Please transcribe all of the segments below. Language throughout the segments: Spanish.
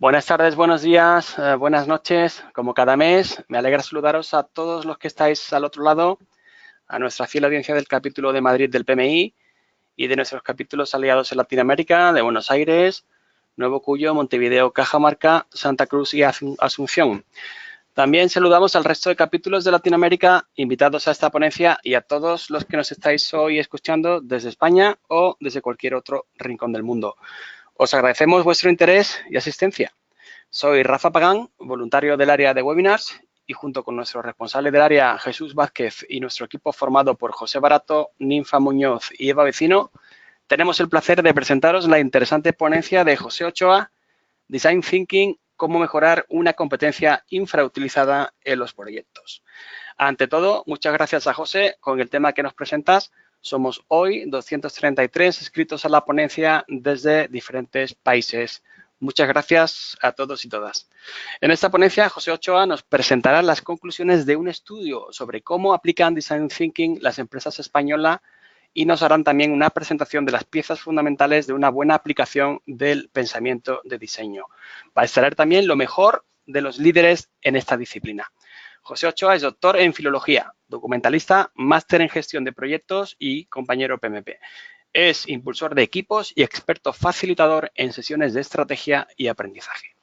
Buenas tardes, buenos días, buenas noches. Como cada mes, me alegra saludaros a todos los que estáis al otro lado, a nuestra fiel audiencia del capítulo de Madrid del PMI y de nuestros capítulos aliados en Latinoamérica, de Buenos Aires, Nuevo Cuyo, Montevideo, Cajamarca, Santa Cruz y Asunción. También saludamos al resto de capítulos de Latinoamérica invitados a esta ponencia y a todos los que nos estáis hoy escuchando desde España o desde cualquier otro rincón del mundo. Os agradecemos vuestro interés y asistencia. Soy Rafa Pagán, voluntario del área de webinars, y junto con nuestro responsable del área, Jesús Vázquez, y nuestro equipo formado por José Barato, Ninfa Muñoz y Eva Vecino, tenemos el placer de presentaros la interesante ponencia de José Ochoa, Design Thinking, cómo mejorar una competencia infrautilizada en los proyectos. Ante todo, muchas gracias a José con el tema que nos presentas. Somos hoy 233 inscritos a la ponencia desde diferentes países. Muchas gracias a todos y todas. En esta ponencia, José Ochoa nos presentará las conclusiones de un estudio sobre cómo aplican Design Thinking las empresas españolas y nos harán también una presentación de las piezas fundamentales de una buena aplicación del pensamiento de diseño. Va a extraer también lo mejor de los líderes en esta disciplina. José Ochoa es doctor en Filología, documentalista, máster en Gestión de Proyectos y compañero PMP. Es impulsor de equipos y experto facilitador en sesiones de estrategia y aprendizaje.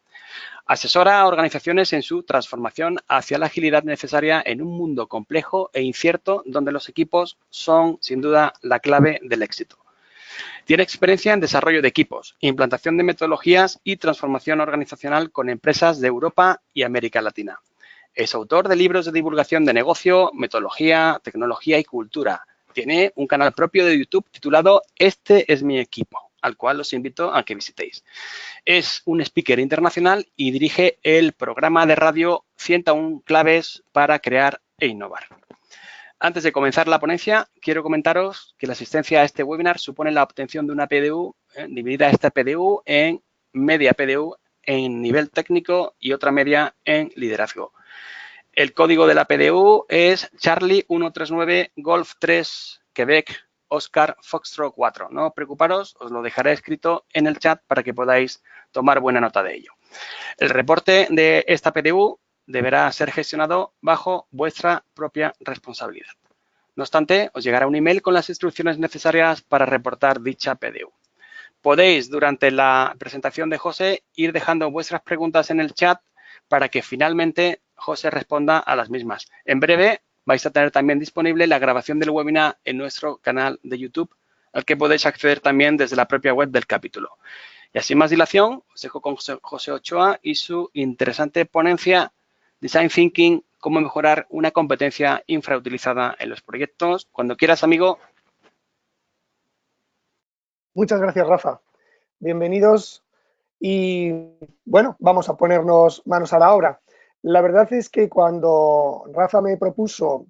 Asesora a organizaciones en su transformación hacia la agilidad necesaria en un mundo complejo e incierto donde los equipos son, sin duda, la clave del éxito. Tiene experiencia en desarrollo de equipos, implantación de metodologías y transformación organizacional con empresas de Europa y América Latina. Es autor de libros de divulgación de negocio, metodología, tecnología y cultura. Tiene un canal propio de YouTube titulado Este es mi equipo, al cual os invito a que visitéis. Es un speaker internacional y dirige el programa de radio 101 claves para crear e innovar. Antes de comenzar la ponencia, quiero comentaros que la asistencia a este webinar supone la obtención de una PDU, dividida esta PDU en media PDU en nivel técnico y otra media en liderazgo. El código de la PDU es Charlie 139 Golf 3 Quebec Oscar Foxtrot 4. No preocuparos, os lo dejaré escrito en el chat para que podáis tomar buena nota de ello. El reporte de esta PDU deberá ser gestionado bajo vuestra propia responsabilidad. No obstante, os llegará un email con las instrucciones necesarias para reportar dicha PDU. Podéis, durante la presentación de José, ir dejando vuestras preguntas en el chat para que finalmente José responda a las mismas. En breve vais a tener también disponible la grabación del webinar en nuestro canal de YouTube, al que podéis acceder también desde la propia web del capítulo. Y así más dilación, os dejo con José Ochoa y su interesante ponencia Design Thinking, cómo mejorar una competencia infrautilizada en los proyectos. Cuando quieras, amigo. Muchas gracias, Rafa. Bienvenidos y, bueno, vamos a ponernos manos a la obra. La verdad es que cuando Rafa me propuso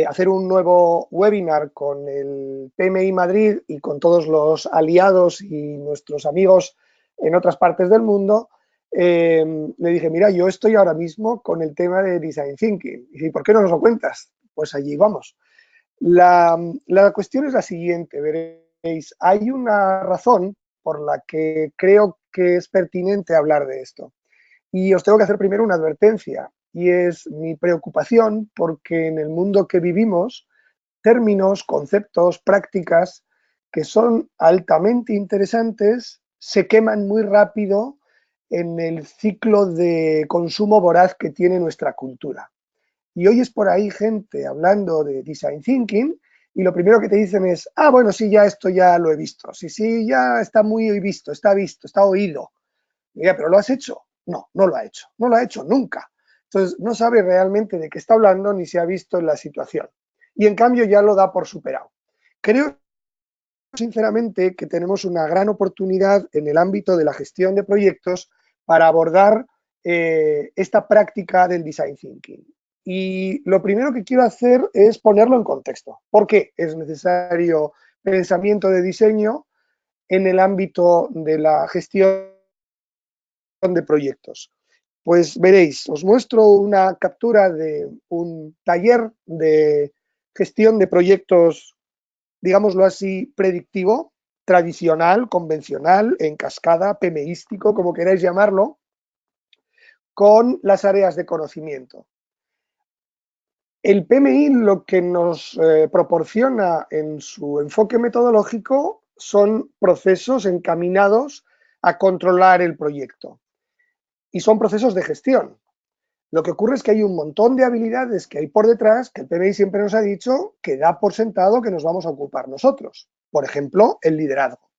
hacer un nuevo webinar con el PMI Madrid y con todos los aliados y nuestros amigos en otras partes del mundo, le dije, mira, yo estoy ahora mismo con el tema de Design Thinking. Y ¿por qué no nos lo cuentas? Pues allí vamos. La cuestión es la siguiente, veréis, hay una razón por la que creo que es pertinente hablar de esto. Y os tengo que hacer primero una advertencia, y es mi preocupación porque en el mundo que vivimos, términos, conceptos, prácticas que son altamente interesantes se queman muy rápido en el ciclo de consumo voraz que tiene nuestra cultura. Y oyes por ahí gente hablando de Design Thinking y lo primero que te dicen es, ah, bueno, sí, ya esto ya lo he visto. Sí, ya está muy visto, está oído. Mira, ¿pero lo has hecho? No, no lo ha hecho. No lo ha hecho nunca. Entonces, no sabe realmente de qué está hablando ni se ha visto en la situación. Y en cambio ya lo da por superado. Creo sinceramente que tenemos una gran oportunidad en el ámbito de la gestión de proyectos para abordar esta práctica del Design Thinking. Y lo primero que quiero hacer es ponerlo en contexto. ¿Por qué es necesario pensamiento de diseño en el ámbito de la gestión de proyectos? Pues veréis, os muestro una captura de un taller de gestión de proyectos, digámoslo así, predictivo, tradicional, convencional, en cascada, PMístico, como queráis llamarlo, con las áreas de conocimiento. El PMI lo que nos proporciona en su enfoque metodológico son procesos encaminados a controlar el proyecto. Y son procesos de gestión. Lo que ocurre es que hay un montón de habilidades que hay por detrás que el PMI siempre nos ha dicho que da por sentado que nos vamos a ocupar nosotros. Por ejemplo, el liderazgo.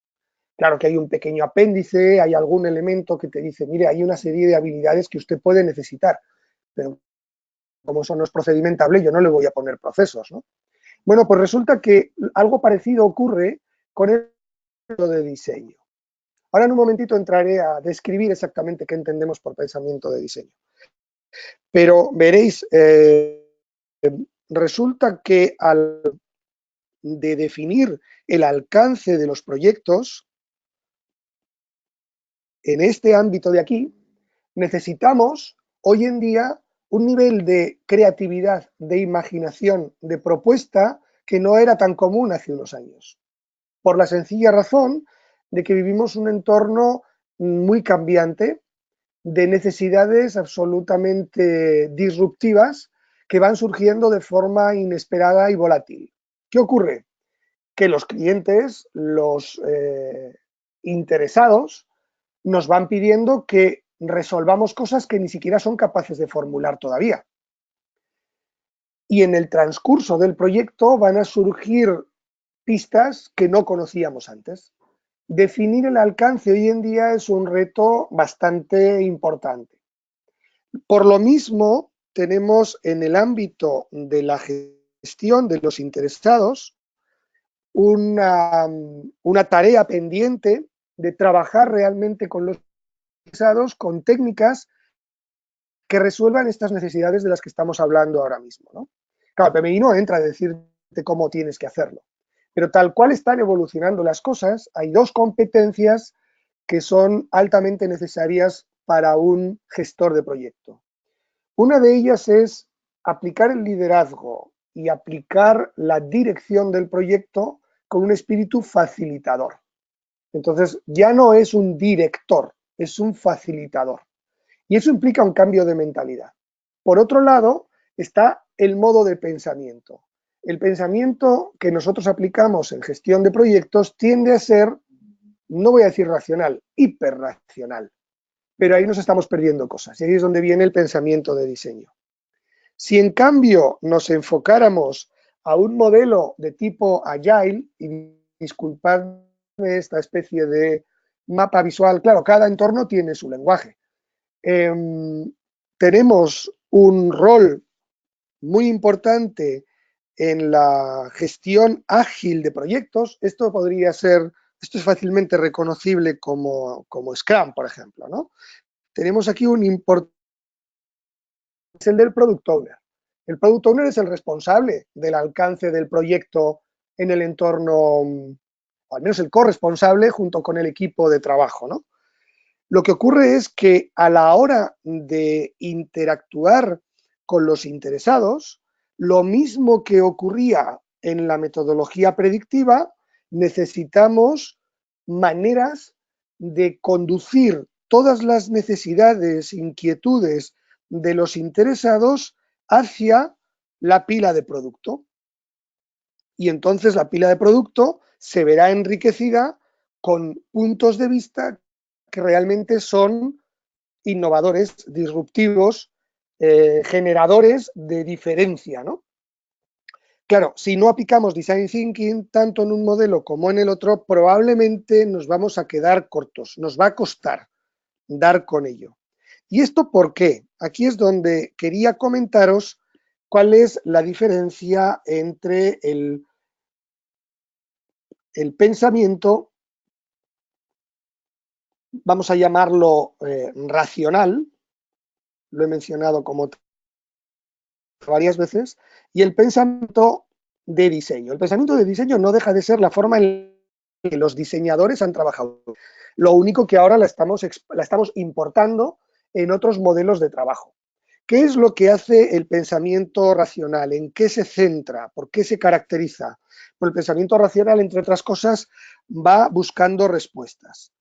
Claro que hay un pequeño apéndice, hay algún elemento que te dice, mire, hay una serie de habilidades que usted puede necesitar, pero como eso no es procedimentable, yo no le voy a poner procesos, ¿no? Bueno, pues resulta que algo parecido ocurre con el de diseño. Ahora en un momentito entraré a describir exactamente qué entendemos por pensamiento de diseño. Pero veréis, resulta que al de definir el alcance de los proyectos, en este ámbito de aquí, necesitamos hoy en día un nivel de creatividad, de imaginación, de propuesta que no era tan común hace unos años. Por la sencilla razón de que vivimos un entorno muy cambiante, de necesidades absolutamente disruptivas que van surgiendo de forma inesperada y volátil. ¿Qué ocurre? Que los clientes, los interesados, nos van pidiendo que resolvamos cosas que ni siquiera son capaces de formular todavía. Y en el transcurso del proyecto van a surgir pistas que no conocíamos antes. Definir el alcance hoy en día es un reto bastante importante. Por lo mismo, tenemos en el ámbito de la gestión de los interesados una tarea pendiente de trabajar realmente con los interesados con técnicas que resuelvan estas necesidades de las que estamos hablando ahora mismo, ¿no? Claro, el PMI no entra a decirte cómo tienes que hacerlo, pero tal cual están evolucionando las cosas, hay dos competencias que son altamente necesarias para un gestor de proyecto. Una de ellas es aplicar el liderazgo y aplicar la dirección del proyecto con un espíritu facilitador. Entonces, ya no es un director, es un facilitador. Y eso implica un cambio de mentalidad. Por otro lado, está el modo de pensamiento. El pensamiento que nosotros aplicamos en gestión de proyectos tiende a ser, no voy a decir racional, hiperracional. Pero ahí nos estamos perdiendo cosas. Y ahí es donde viene el pensamiento de diseño. Si en cambio nos enfocáramos a un modelo de tipo Agile, y disculpadme esta especie de mapa visual, claro, cada entorno tiene su lenguaje. Tenemos un rol muy importante en la gestión ágil de proyectos. Esto es fácilmente reconocible como Scrum, por ejemplo, ¿no? Tenemos aquí un importante, es el del Product Owner. El Product Owner es el responsable del alcance del proyecto en el entorno, o al menos el corresponsable junto con el equipo de trabajo, ¿no? Lo que ocurre es que a la hora de interactuar con los interesados, lo mismo que ocurría en la metodología predictiva, necesitamos maneras de conducir todas las necesidades, inquietudes de los interesados hacia la pila de producto. Y entonces la pila de producto se verá enriquecida con puntos de vista que realmente son innovadores, disruptivos, generadores de diferencia, ¿no? Claro, si no aplicamos Design Thinking tanto en un modelo como en el otro, probablemente nos vamos a quedar cortos, nos va a costar dar con ello. ¿Y esto por qué? Aquí es donde quería comentaros cuál es la diferencia entre el pensamiento, vamos a llamarlo racional, lo he mencionado como varias veces, y el pensamiento de diseño. El pensamiento de diseño no deja de ser la forma en que los diseñadores han trabajado. Lo único que ahora la estamos importando en otros modelos de trabajo. ¿Qué es lo que hace el pensamiento racional? ¿En qué se centra? ¿Por qué se caracteriza? Pues el pensamiento racional, entre otras cosas, va buscando respuestas.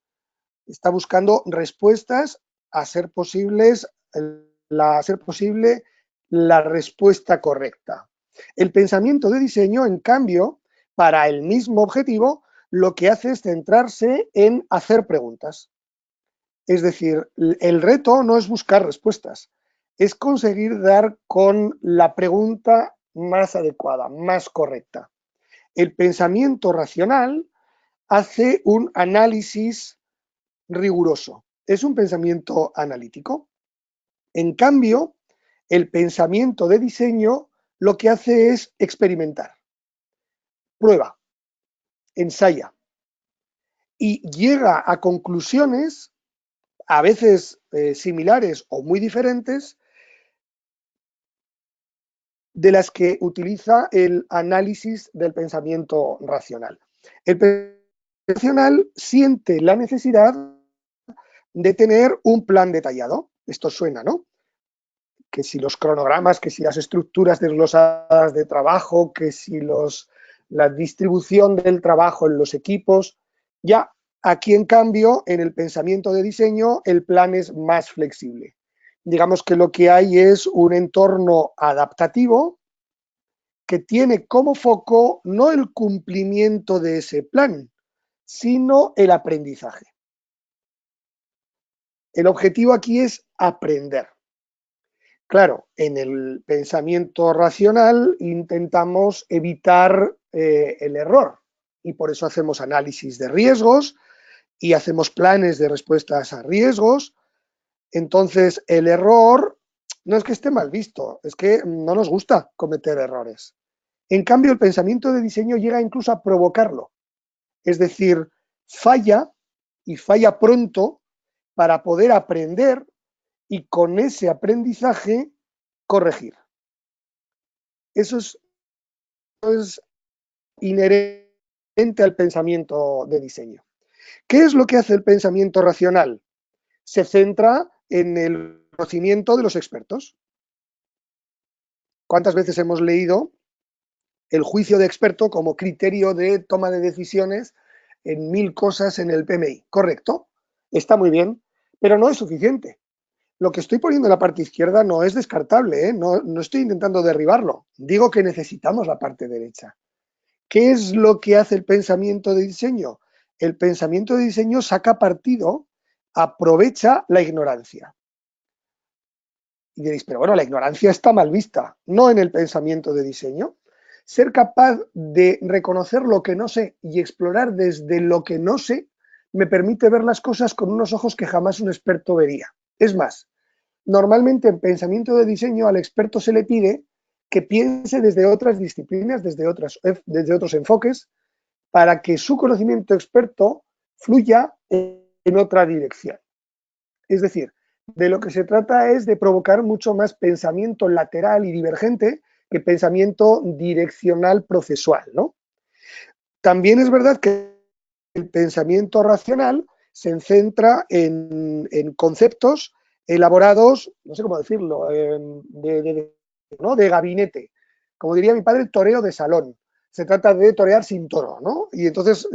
Está buscando respuestas a ser posibles a ser posible, la respuesta correcta. El pensamiento de diseño, en cambio, para el mismo objetivo, lo que hace es centrarse en hacer preguntas. Es decir, el reto no es buscar respuestas, es conseguir dar con la pregunta más adecuada, más correcta. El pensamiento racional hace un análisis riguroso, es un pensamiento analítico. En cambio, el pensamiento de diseño lo que hace es experimentar, prueba, ensaya y llega a conclusiones a veces similares o muy diferentes de las que utiliza el análisis del pensamiento racional. El pensamiento racional siente la necesidad de tener un plan detallado. Esto suena, ¿no? Que si los cronogramas, que si las estructuras desglosadas de trabajo, que si la distribución del trabajo en los equipos. Ya aquí, en cambio, en el pensamiento de diseño, el plan es más flexible. Digamos que lo que hay es un entorno adaptativo que tiene como foco no el cumplimiento de ese plan, sino el aprendizaje. El objetivo aquí es aprender. Claro, en el pensamiento racional intentamos evitar el error y por eso hacemos análisis de riesgos y hacemos planes de respuestas a riesgos. Entonces, el error no es que esté mal visto, es que no nos gusta cometer errores. En cambio, el pensamiento de diseño llega incluso a provocarlo. Es decir, falla y falla pronto para poder aprender y con ese aprendizaje corregir. Eso es inherente al pensamiento de diseño. ¿Qué es lo que hace el pensamiento racional? Se centra en el conocimiento de los expertos. ¿Cuántas veces hemos leído el juicio de experto como criterio de toma de decisiones en 1000 cosas en el PMI? Correcto, está muy bien, pero no es suficiente. Lo que estoy poniendo en la parte izquierda no es descartable, ¿eh? No estoy intentando derribarlo. Digo que necesitamos la parte derecha. ¿Qué es lo que hace el pensamiento de diseño? El pensamiento de diseño saca partido, aprovecha la ignorancia. Y diréis, pero bueno, la ignorancia está mal vista, no en el pensamiento de diseño. Ser capaz de reconocer lo que no sé y explorar desde lo que no sé me permite ver las cosas con unos ojos que jamás un experto vería. Es más, normalmente en pensamiento de diseño al experto se le pide que piense desde otras disciplinas, desde otros enfoques, para que su conocimiento experto fluya en otra dirección. Es decir, de lo que se trata es de provocar mucho más pensamiento lateral y divergente que pensamiento direccional procesual, ¿no? También es verdad que el pensamiento racional se centra en conceptos elaborados, no sé cómo decirlo, ¿no? De gabinete. Como diría mi padre, toreo de salón. Se trata de torear sin toro, ¿no? Y entonces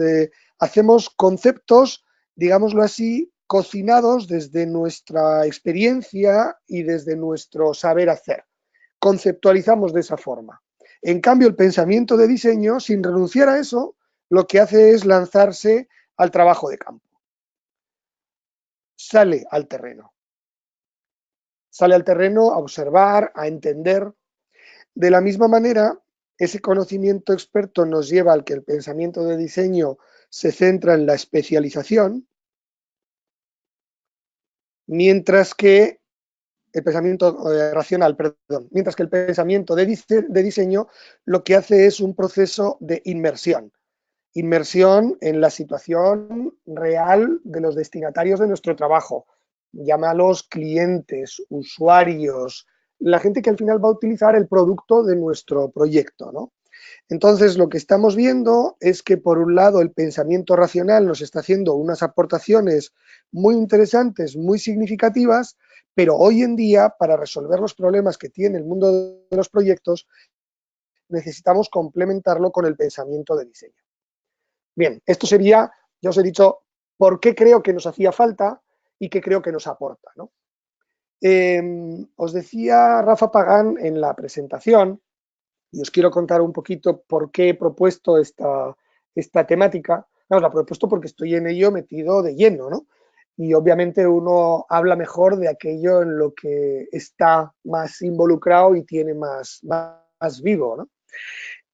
hacemos conceptos, digámoslo así, cocinados desde nuestra experiencia y desde nuestro saber hacer. Conceptualizamos de esa forma. En cambio, el pensamiento de diseño, sin renunciar a eso, lo que hace es lanzarse al trabajo de campo. Sale al terreno. Sale al terreno a observar, a entender. De la misma manera, ese conocimiento experto nos lleva al que el pensamiento de diseño se centra en la especialización, mientras que el pensamiento racional, perdón, mientras que el pensamiento de diseño lo que hace es un proceso de inmersión. Inmersión en la situación real de los destinatarios de nuestro trabajo. Llámalos clientes, usuarios, la gente que al final va a utilizar el producto de nuestro proyecto, ¿no? Entonces, lo que estamos viendo es que, por un lado, el pensamiento racional nos está haciendo unas aportaciones muy interesantes, muy significativas, pero hoy en día, para resolver los problemas que tiene el mundo de los proyectos, necesitamos complementarlo con el pensamiento de diseño. Bien, esto sería, ya os he dicho, por qué creo que nos hacía falta y qué creo que nos aporta, ¿no? Os decía Rafa Pagán en la presentación, y os quiero contar un poquito por qué he propuesto esta temática. No, la he propuesto porque estoy en ello metido de lleno, ¿no? Y obviamente uno habla mejor de aquello en lo que está más involucrado y tiene más vivo, ¿no?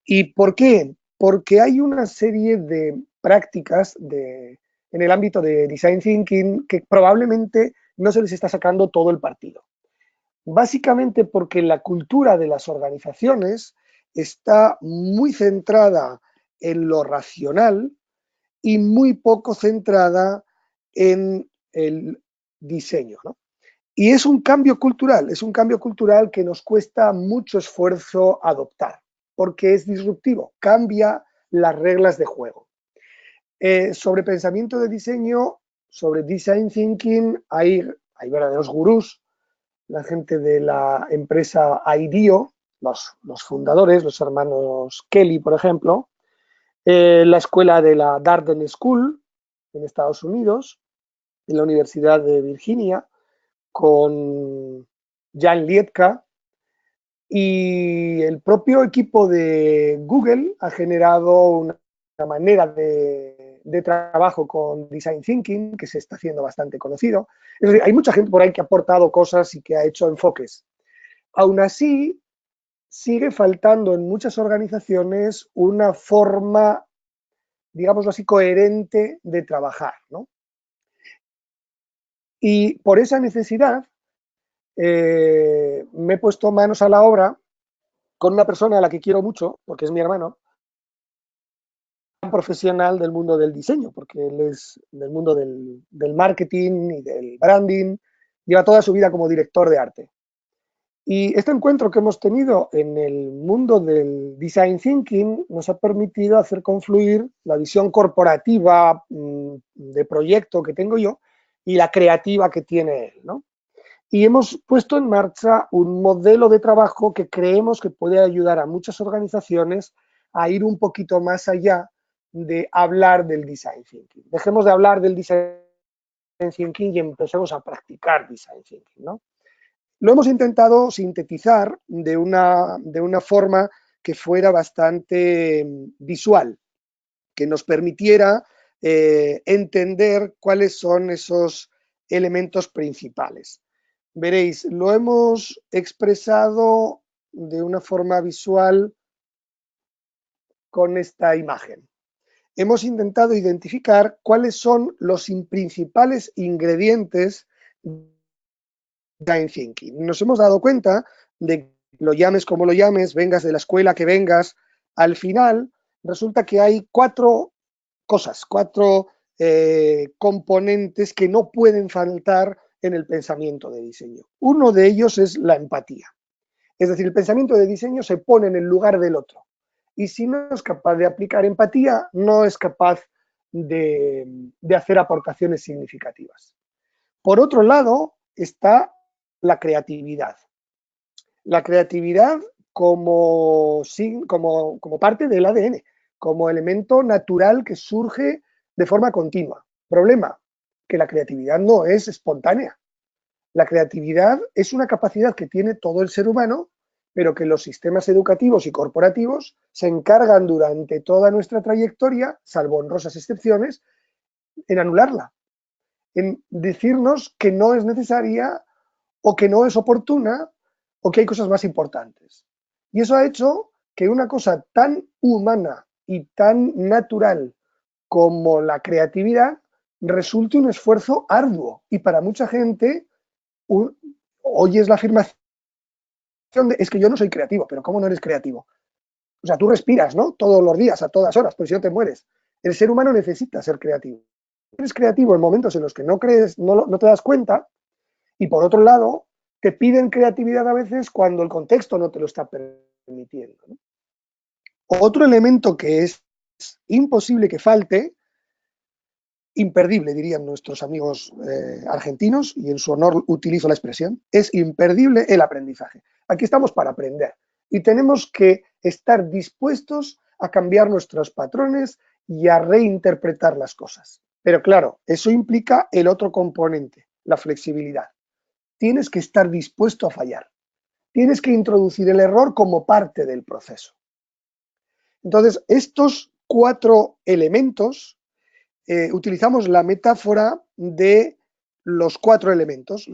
¿Y por qué? Porque hay una serie de prácticas en el ámbito de design thinking que probablemente no se les está sacando todo el partido. Básicamente porque la cultura de las organizaciones está muy centrada en lo racional y muy poco centrada en el diseño, ¿no? Y es un cambio cultural que nos cuesta mucho esfuerzo adoptar, porque es disruptivo, cambia las reglas de juego. Sobre pensamiento de diseño, sobre design thinking, hay verdaderos gurús, la gente de la empresa IDEO, los fundadores, los hermanos Kelly, por ejemplo, la escuela de la Darden School en Estados Unidos, en la Universidad de Virginia, con Jan Lietka, y el propio equipo de Google ha generado una manera de trabajo con Design Thinking que se está haciendo bastante conocido. Es decir, hay mucha gente por ahí que ha aportado cosas y que ha hecho enfoques. Aún así, sigue faltando en muchas organizaciones una forma, digámoslo así, coherente de trabajar, ¿no? Y por esa necesidad me he puesto manos a la obra con una persona a la que quiero mucho, porque es mi hermano, un profesional del mundo del diseño, porque él es del mundo del marketing y del branding, lleva toda su vida como director de arte. Y este encuentro que hemos tenido en el mundo del design thinking nos ha permitido hacer confluir la visión corporativa de proyecto que tengo yo y la creativa que tiene él, ¿no? Y hemos puesto en marcha un modelo de trabajo que creemos que puede ayudar a muchas organizaciones a ir un poquito más allá de hablar del design thinking. Dejemos de hablar del design thinking y empecemos a practicar design thinking, ¿no? Lo hemos intentado sintetizar de una forma que fuera bastante visual, que nos permitiera entender cuáles son esos elementos principales. Veréis, lo hemos expresado de una forma visual con esta imagen. Hemos intentado identificar cuáles son los principales ingredientes de design thinking. Nos hemos dado cuenta de que lo llames como lo llames, vengas de la escuela que vengas, al final resulta que hay cuatro cosas, cuatro componentes que no pueden faltar en el pensamiento de diseño. Uno de ellos es la empatía. Es decir, el pensamiento de diseño se pone en el lugar del otro. Y si no es capaz de aplicar empatía, no es capaz de hacer aportaciones significativas. Por otro lado, está la creatividad. La creatividad como parte del ADN, como elemento natural que surge de forma continua. Problema, que la creatividad no es espontánea. La creatividad es una capacidad que tiene todo el ser humano, pero que los sistemas educativos y corporativos se encargan durante toda nuestra trayectoria, salvo honrosas excepciones, en anularla, en decirnos que no es necesaria o que no es oportuna o que hay cosas más importantes. Y eso ha hecho que una cosa tan humana y tan natural como la creatividad resulte un esfuerzo arduo. Y para mucha gente, oyes la afirmación de es que yo no soy creativo, pero ¿cómo no eres creativo? O sea, tú respiras, ¿no? Todos los días, a todas horas, pues si no te mueres. El ser humano necesita ser creativo. Eres creativo en momentos en los que no crees, no te das cuenta, y por otro lado, te piden creatividad a veces cuando el contexto no te lo está permitiendo, ¿no? Otro elemento que es imposible que falte, imperdible, dirían nuestros amigos argentinos, y en su honor utilizo la expresión, es imperdible el aprendizaje. Aquí estamos para aprender y tenemos que estar dispuestos a cambiar nuestros patrones y a reinterpretar las cosas. Pero claro, eso implica el otro componente, la flexibilidad. tienes que estar dispuesto a fallar. Tienes que introducir el error como parte del proceso. Entonces, estos 4 elementos, utilizamos la metáfora de los 4 elementos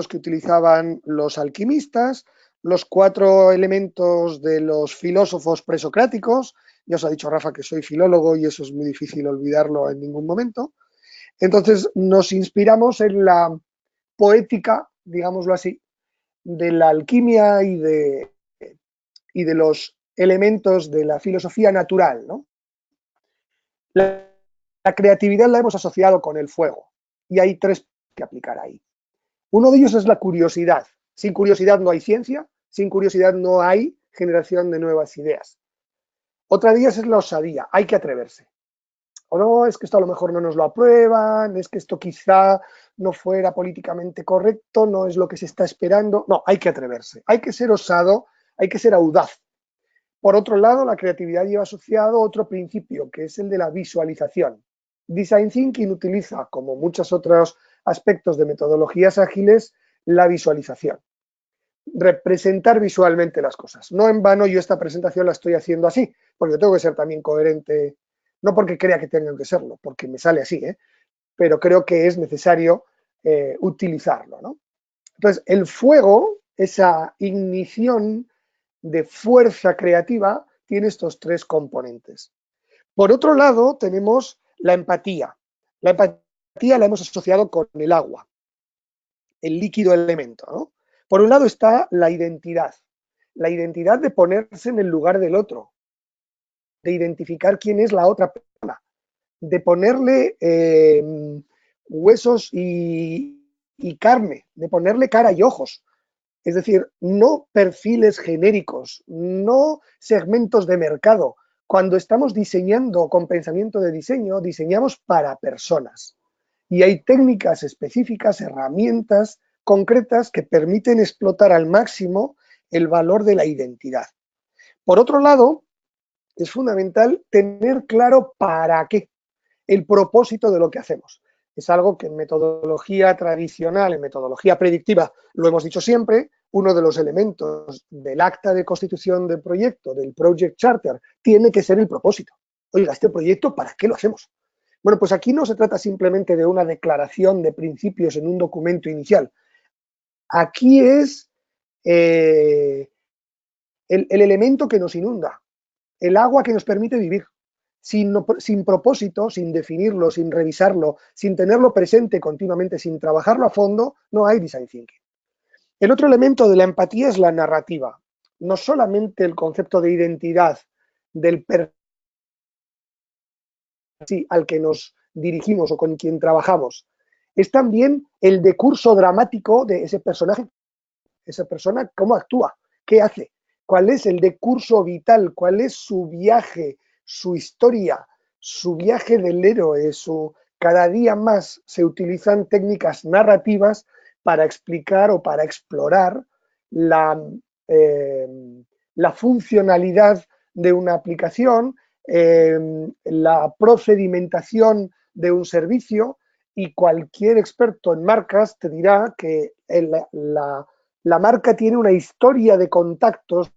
que utilizaban los alquimistas, los 4 elementos de los filósofos presocráticos. Ya os ha dicho Rafa que soy filólogo y eso es muy difícil olvidarlo en ningún momento. Entonces nos inspiramos en la poética, digámoslo así, de la alquimia y de los elementos de la filosofía natural, ¿no? La creatividad la hemos asociado con el fuego y hay 3 que aplicar ahí. Uno de ellos es la curiosidad. Sin curiosidad no hay ciencia, sin curiosidad no hay generación de nuevas ideas. Otra de ellas es la osadía, hay que atreverse. O no, es que esto a lo mejor no nos lo aprueban, es que esto quizá no fuera políticamente correcto, no es lo que se está esperando. No, hay que atreverse, hay que ser osado, hay que ser audaz. Por otro lado, la creatividad lleva asociado otro principio, que es el de la visualización. Design Thinking utiliza, como muchos otros aspectos de metodologías ágiles, la visualización. Representar visualmente las cosas. No en vano yo esta presentación la estoy haciendo así, porque tengo que ser también coherente, no porque crea que tengan que serlo, porque me sale así, pero creo que es necesario utilizarlo, ¿no? Entonces, el fuego, esa ignición de fuerza creativa, tiene estos 3 componentes. Por otro lado, tenemos la empatía. La empatía la hemos asociado con el agua, el líquido elemento, ¿no? Por un lado está la identidad de ponerse en el lugar del otro, de identificar quién es la otra persona, de ponerle huesos y carne, de ponerle cara y ojos. Es decir, no perfiles genéricos, no segmentos de mercado. Cuando estamos diseñando con pensamiento de diseño, diseñamos para personas. Y hay técnicas específicas, herramientas concretas que permiten explotar al máximo el valor de la identidad. Por otro lado, es fundamental tener claro para qué, el propósito de lo que hacemos. Es algo que en metodología tradicional, en metodología predictiva, lo hemos dicho siempre, uno de los elementos del acta de constitución del proyecto, del Project Charter, tiene que ser el propósito. Oiga, este proyecto, ¿para qué lo hacemos? Bueno, pues aquí no se trata simplemente de una declaración de principios en un documento inicial. Aquí es el elemento que nos inunda, el agua que nos permite vivir. Sin propósito, sin definirlo, sin revisarlo, sin tenerlo presente continuamente, sin trabajarlo a fondo, no hay design thinking. El otro elemento de la empatía es la narrativa. No solamente el concepto de identidad del personaje al que nos dirigimos o con quien trabajamos, es también el decurso dramático de ese personaje, esa persona, cómo actúa, qué hace, cuál es el decurso vital, cuál es su viaje, su historia, su viaje del héroe, cada día más se utilizan técnicas narrativas para explicar o para explorar la funcionalidad de una aplicación, la procedimentación de un servicio, y cualquier experto en marcas te dirá que la marca tiene una historia de contactos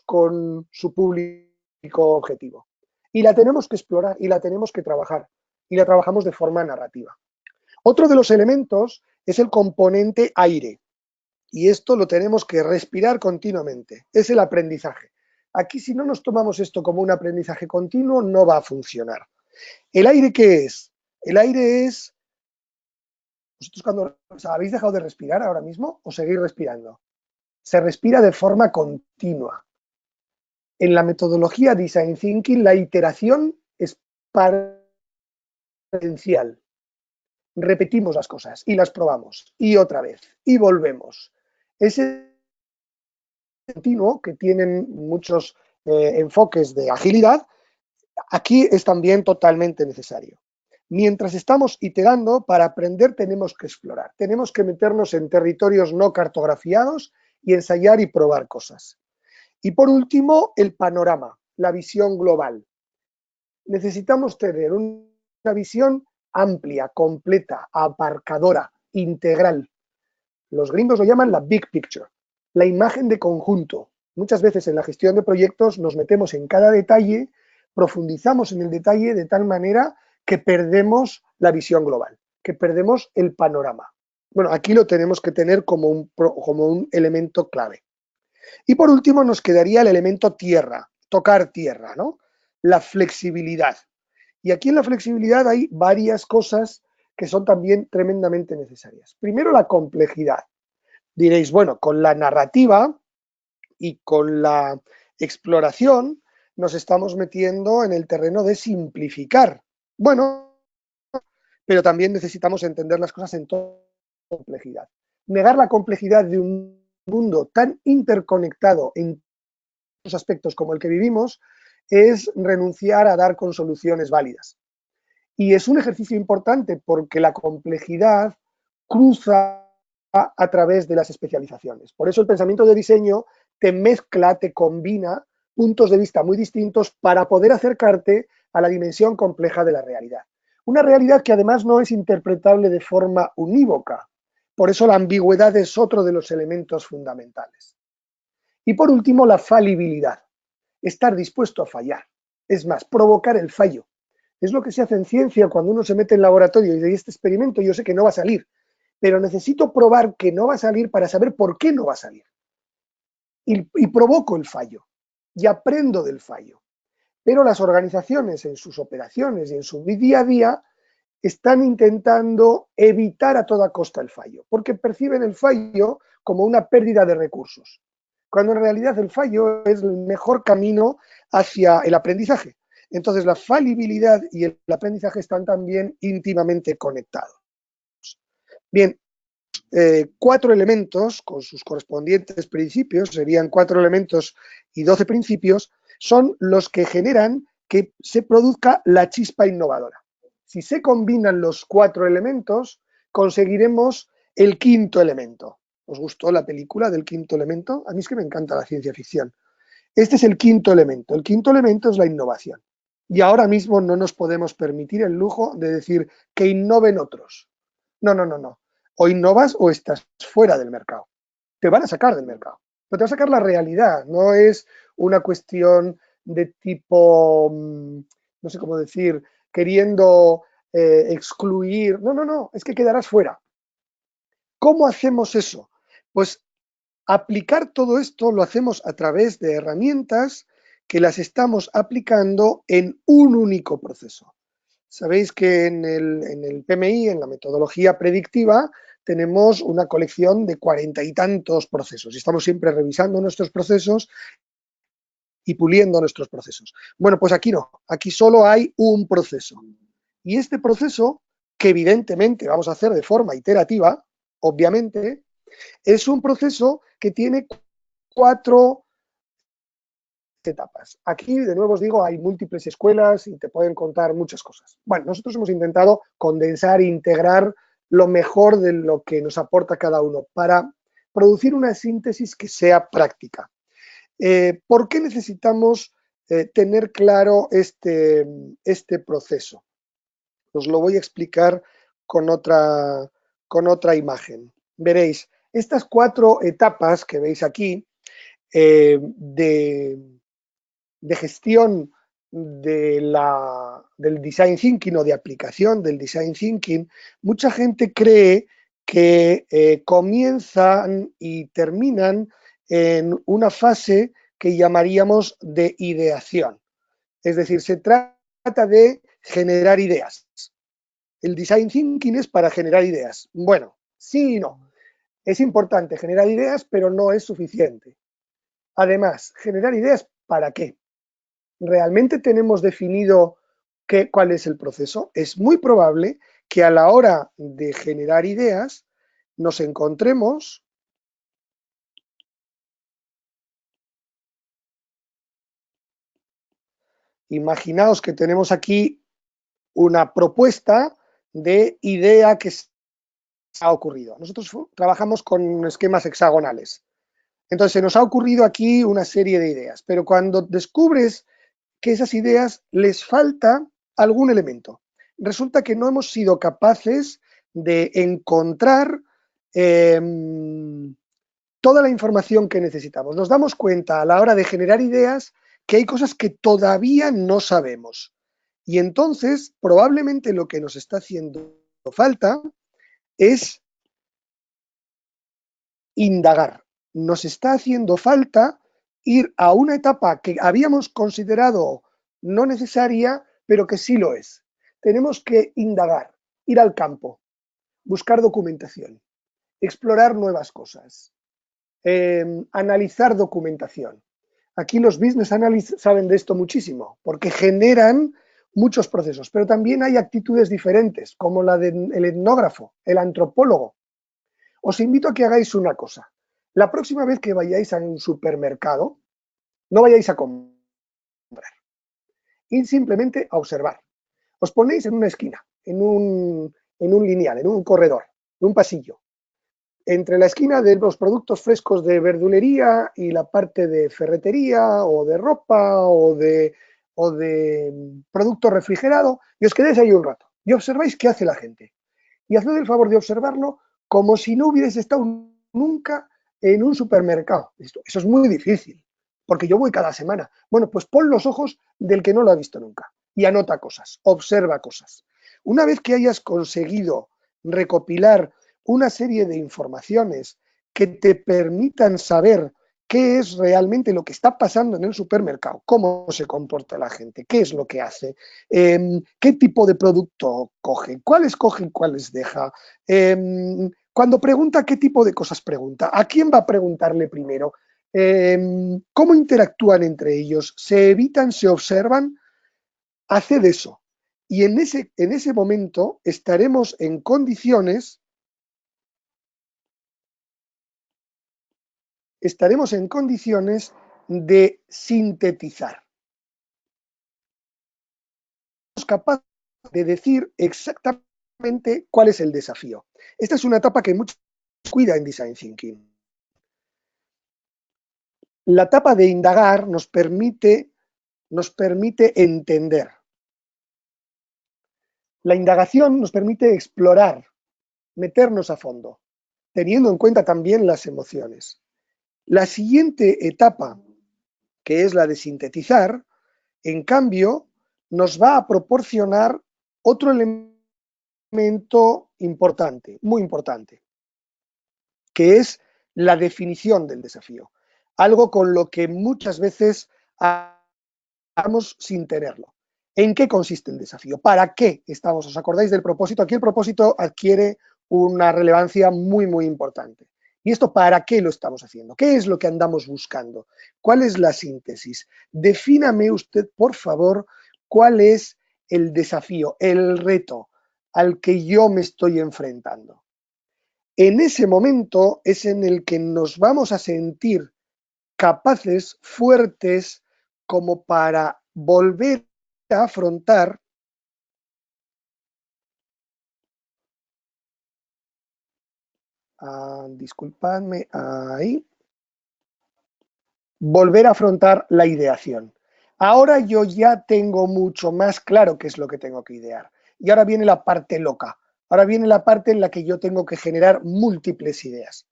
con su público objetivo. Y la tenemos que explorar y la tenemos que trabajar. Y la trabajamos de forma narrativa. Otro de los elementos es el componente aire. Y esto lo tenemos que respirar continuamente. Es el aprendizaje. Aquí, si no nos tomamos esto como un aprendizaje continuo, no va a funcionar. ¿El aire qué es? El aire es... ¿Vosotros cuando habéis dejado de respirar ahora mismo o seguís respirando? Se respira de forma continua. En la metodología Design Thinking, la iteración es esencial. Repetimos las cosas y las probamos, y otra vez, y volvemos. Ese continuo que tienen muchos enfoques de agilidad, aquí es también totalmente necesario. Mientras estamos iterando, para aprender tenemos que explorar, tenemos que meternos en territorios no cartografiados y ensayar y probar cosas. Y por último, el panorama, la visión global. Necesitamos tener una visión amplia, completa, abarcadora, integral. Los gringos lo llaman la big picture, la imagen de conjunto. Muchas veces en la gestión de proyectos nos metemos en cada detalle, profundizamos en el detalle de tal manera que perdemos la visión global, que perdemos el panorama. Bueno, aquí lo tenemos que tener como un elemento clave. Y por último nos quedaría el elemento tierra, tocar tierra, ¿no? La flexibilidad. Y aquí en la flexibilidad hay varias cosas que son también tremendamente necesarias. Primero, la complejidad. Diréis, bueno, con la narrativa y con la exploración nos estamos metiendo en el terreno de simplificar. Bueno, pero también necesitamos entender las cosas en toda complejidad. Negar la complejidad de un mundo tan interconectado en los aspectos como el que vivimos es renunciar a dar con soluciones válidas. Y es un ejercicio importante porque la complejidad cruza a través de las especializaciones. Por eso el pensamiento de diseño te mezcla, te combina puntos de vista muy distintos para poder acercarte a la dimensión compleja de la realidad. Una realidad que además no es interpretable de forma unívoca. Por eso la ambigüedad es otro de los elementos fundamentales. Y por último, la falibilidad. Estar dispuesto a fallar. Es más, provocar el fallo. Es lo que se hace en ciencia cuando uno se mete en laboratorio y dice, este experimento yo sé que no va a salir, pero necesito probar que no va a salir para saber por qué no va a salir. Y provoco el fallo y aprendo del fallo. Pero las organizaciones en sus operaciones y en su día a día están intentando evitar a toda costa el fallo, porque perciben el fallo como una pérdida de recursos, cuando en realidad el fallo es el mejor camino hacia el aprendizaje. Entonces la falibilidad y el aprendizaje están también íntimamente conectados. Bien, 4 elementos con sus correspondientes principios, serían 4 elementos y 12 principios, son los que generan que se produzca la chispa innovadora. Si se combinan los 4 elementos, conseguiremos el quinto elemento. ¿Os gustó la película del quinto elemento? A mí es que me encanta la ciencia ficción. Este es el quinto elemento. El quinto elemento es la innovación. Y ahora mismo no nos podemos permitir el lujo de decir que innoven otros. No, no, no, no. O innovas o estás fuera del mercado. Te van a sacar del mercado. Pero te va a sacar la realidad. No es una cuestión de tipo, no sé cómo decir, queriendo excluir. No, no, no. Es que quedarás fuera. ¿Cómo hacemos eso? Pues aplicar todo esto lo hacemos a través de herramientas que las estamos aplicando en un único proceso. Sabéis que en el PMI, en la metodología predictiva, tenemos una colección de 40 y tantos procesos y estamos siempre revisando nuestros procesos y puliendo nuestros procesos. Bueno, pues aquí no, aquí solo hay un proceso. Y este proceso, que evidentemente vamos a hacer de forma iterativa, obviamente, es un proceso que tiene 4 etapas. Aquí, de nuevo os digo, hay múltiples escuelas y te pueden contar muchas cosas. Bueno, nosotros hemos intentado condensar e integrar lo mejor de lo que nos aporta cada uno para producir una síntesis que sea práctica. ¿Por qué necesitamos tener claro este proceso? Os lo voy a explicar con otra imagen. Veréis, estas 4 etapas que veis aquí de gestión del design thinking o de aplicación del design thinking, mucha gente cree que comienzan y terminan en una fase que llamaríamos de ideación. Es decir, se trata de generar ideas. El design thinking es para generar ideas. Bueno, sí y no. Es importante generar ideas, pero no es suficiente. Además, generar ideas, ¿para qué? ¿Realmente tenemos definido cuál es el proceso? Es muy probable que a la hora de generar ideas nos encontremos imaginaos que tenemos aquí una propuesta de idea que se ha ocurrido. Nosotros trabajamos con esquemas hexagonales. Entonces se nos ha ocurrido aquí una serie de ideas, pero cuando descubres que esas ideas les falta algún elemento, resulta que no hemos sido capaces de encontrar toda la información que necesitamos. Nos damos cuenta a la hora de generar ideas que hay cosas que todavía no sabemos. Y entonces, probablemente lo que nos está haciendo falta es indagar. Nos está haciendo falta ir a una etapa que habíamos considerado no necesaria, pero que sí lo es. Tenemos que indagar, ir al campo, buscar documentación, explorar nuevas cosas, analizar documentación. Aquí los business analysts saben de esto muchísimo, porque generan muchos procesos, pero también hay actitudes diferentes, como la del etnógrafo, el antropólogo. Os invito a que hagáis una cosa. La próxima vez que vayáis a un supermercado, no vayáis a comprar, ir simplemente a observar. Os ponéis en una esquina, en un lineal, en un corredor, en un pasillo, entre la esquina de los productos frescos de verdulería y la parte de ferretería o de ropa o de producto refrigerado, y os quedéis ahí un rato y observáis qué hace la gente. Y haced el favor de observarlo como si no hubierais estado nunca en un supermercado. Eso es muy difícil, porque yo voy cada semana. Bueno, pues pon los ojos del que no lo ha visto nunca y anota cosas, observa cosas. Una vez que hayas conseguido recopilar una serie de informaciones que te permitan saber qué es realmente lo que está pasando en el supermercado, cómo se comporta la gente, qué es lo que hace, qué tipo de producto coge, cuáles deja, cuando pregunta, qué tipo de cosas pregunta, a quién va a preguntarle primero, cómo interactúan entre ellos, se evitan, se observan, haced eso. Y en ese momento estaremos en condiciones de sintetizar. Somos capaces de decir exactamente cuál es el desafío. Esta es una etapa que mucho cuida en Design Thinking. La etapa de indagar nos permite entender. La indagación nos permite explorar, meternos a fondo, teniendo en cuenta también las emociones. La siguiente etapa, que es la de sintetizar, en cambio, nos va a proporcionar otro elemento importante, muy importante, que es la definición del desafío. Algo con lo que muchas veces vamos sin tenerlo. ¿En qué consiste el desafío? ¿Para qué estamos? ¿Os acordáis del propósito? Aquí el propósito adquiere una relevancia muy, muy importante. ¿Y esto para qué lo estamos haciendo? ¿Qué es lo que andamos buscando? ¿Cuál es la síntesis? Defíname usted, por favor, cuál es el desafío, el reto al que yo me estoy enfrentando. En ese momento es en el que nos vamos a sentir capaces, fuertes, como para volver a afrontar disculpadme, ahí, volver a afrontar la ideación. Ahora yo ya tengo mucho más claro qué es lo que tengo que idear. Y ahora viene la parte loca. Ahora viene la parte en la que yo tengo que generar múltiples ideas.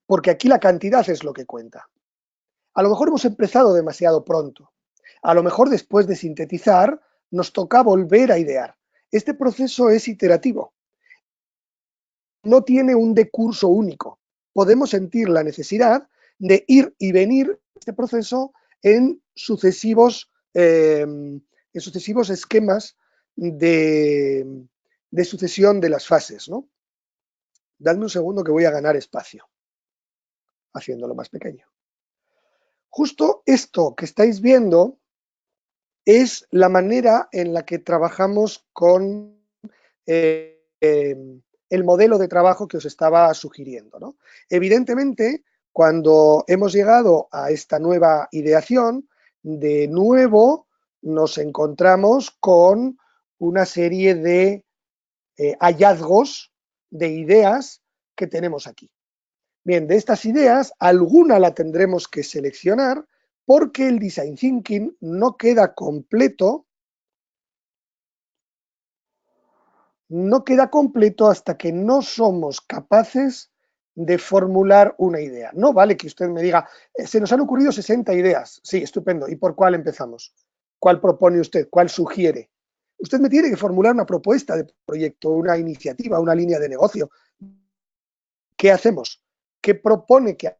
Porque aquí la cantidad es lo que cuenta. A lo mejor hemos empezado demasiado pronto. A lo mejor después de sintetizar nos toca volver a idear. Este proceso es iterativo. No tiene un decurso único. Podemos sentir la necesidad de ir y venir este proceso en sucesivos esquemas de sucesión de las fases, ¿no? Dadme un segundo que voy a ganar espacio, haciéndolo más pequeño. Justo esto que estáis viendo es la manera en la que trabajamos con el modelo de trabajo que os estaba sugiriendo, ¿no? Evidentemente, cuando hemos llegado a esta nueva ideación, de nuevo nos encontramos con una serie de hallazgos de ideas que tenemos aquí. Bien, de estas ideas, alguna la tendremos que seleccionar porque el Design Thinking no queda completo no queda completo hasta que no somos capaces de formular una idea. No vale que usted me diga, se nos han ocurrido 60 ideas. Sí, estupendo. ¿Y por cuál empezamos? ¿Cuál propone usted? ¿Cuál sugiere? Usted me tiene que formular una propuesta de proyecto, una iniciativa, una línea de negocio. ¿Qué hacemos? ¿Qué propone que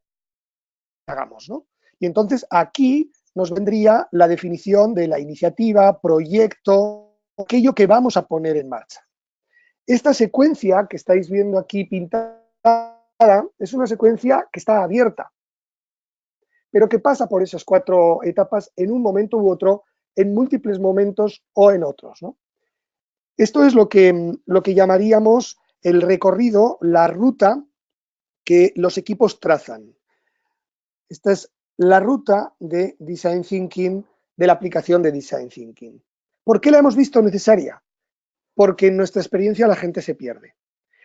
hagamos? ¿No? Y entonces aquí nos vendría la definición de la iniciativa, proyecto, aquello que vamos a poner en marcha. Esta secuencia que estáis viendo aquí pintada es una secuencia que está abierta, pero que pasa por esas 4 etapas en un momento u otro, en múltiples momentos o en otros, ¿no? Esto es lo que llamaríamos el recorrido, la ruta que los equipos trazan. Esta es la ruta de Design Thinking, de la aplicación de Design Thinking. ¿Por qué la hemos visto necesaria? Porque en nuestra experiencia la gente se pierde.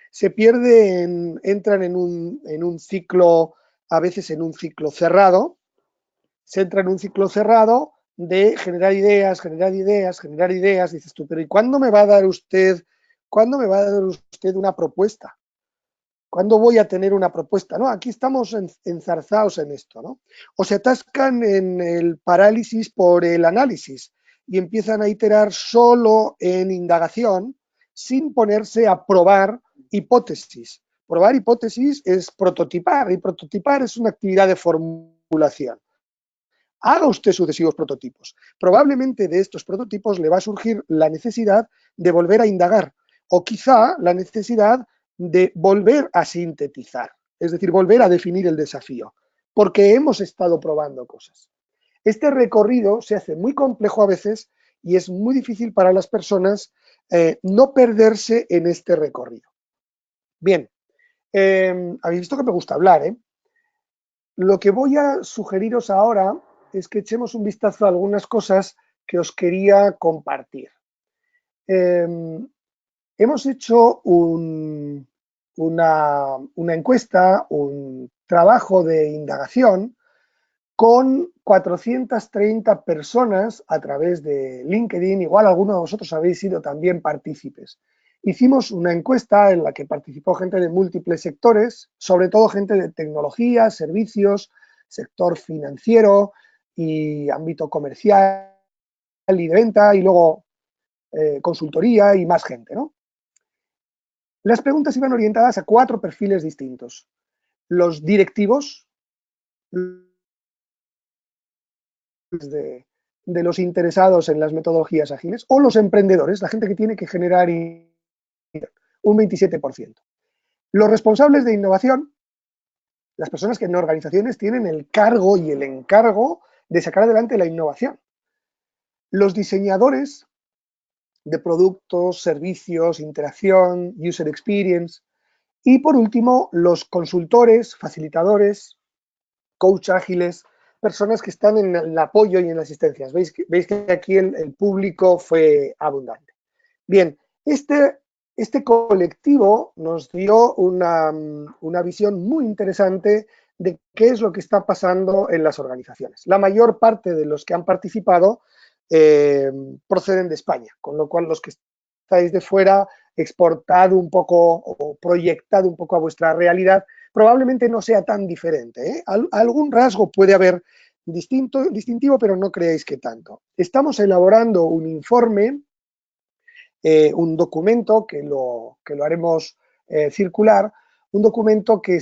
Se pierde, entran en un ciclo, a veces en un ciclo cerrado, se entra en un ciclo cerrado de generar ideas, generar ideas, generar ideas. Dices tú, pero ¿y cuándo me va a dar usted una propuesta? ¿Cuándo voy a tener una propuesta? No, aquí estamos enzarzados en esto, ¿no? O se atascan en el parálisis por el análisis y empiezan a iterar solo en indagación sin ponerse a probar hipótesis. Probar hipótesis es prototipar y prototipar es una actividad de formulación. Haga usted sucesivos prototipos. Probablemente de estos prototipos le va a surgir la necesidad de volver a indagar o quizá la necesidad de volver a sintetizar, es decir, volver a definir el desafío, porque hemos estado probando cosas. Este recorrido se hace muy complejo a veces y es muy difícil para las personas no perderse en este recorrido. Bien, habéis visto que me gusta hablar, ¿eh? Lo que voy a sugeriros ahora es que echemos un vistazo a algunas cosas que os quería compartir. Hemos hecho una encuesta, un trabajo de indagación con 430 personas a través de LinkedIn. Igual algunos de vosotros habéis sido también partícipes. Hicimos una encuesta en la que participó gente de múltiples sectores, sobre todo gente de tecnología, servicios, sector financiero y ámbito comercial y de venta, y luego consultoría y más gente, ¿no? Las preguntas iban orientadas a 4 perfiles distintos. Los directivos, de los interesados en las metodologías ágiles, o los emprendedores, la gente que tiene que generar un 27%. Los responsables de innovación, las personas que en organizaciones tienen el cargo y el encargo de sacar adelante la innovación. Los diseñadores de productos, servicios, interacción, user experience. Y por último, los consultores, facilitadores, coach ágiles, personas que están en el apoyo y en la asistencia. Veis que aquí el público fue abundante. Bien, este colectivo nos dio una visión muy interesante de qué es lo que está pasando en las organizaciones. La mayor parte de los que han participado proceden de España, con lo cual los que estáis de fuera, exportad un poco o proyectad un poco a vuestra realidad, probablemente no sea tan diferente, ¿eh? Algún rasgo puede haber distintivo, pero no creáis que tanto. Estamos elaborando un informe, un documento que lo haremos circular, un documento que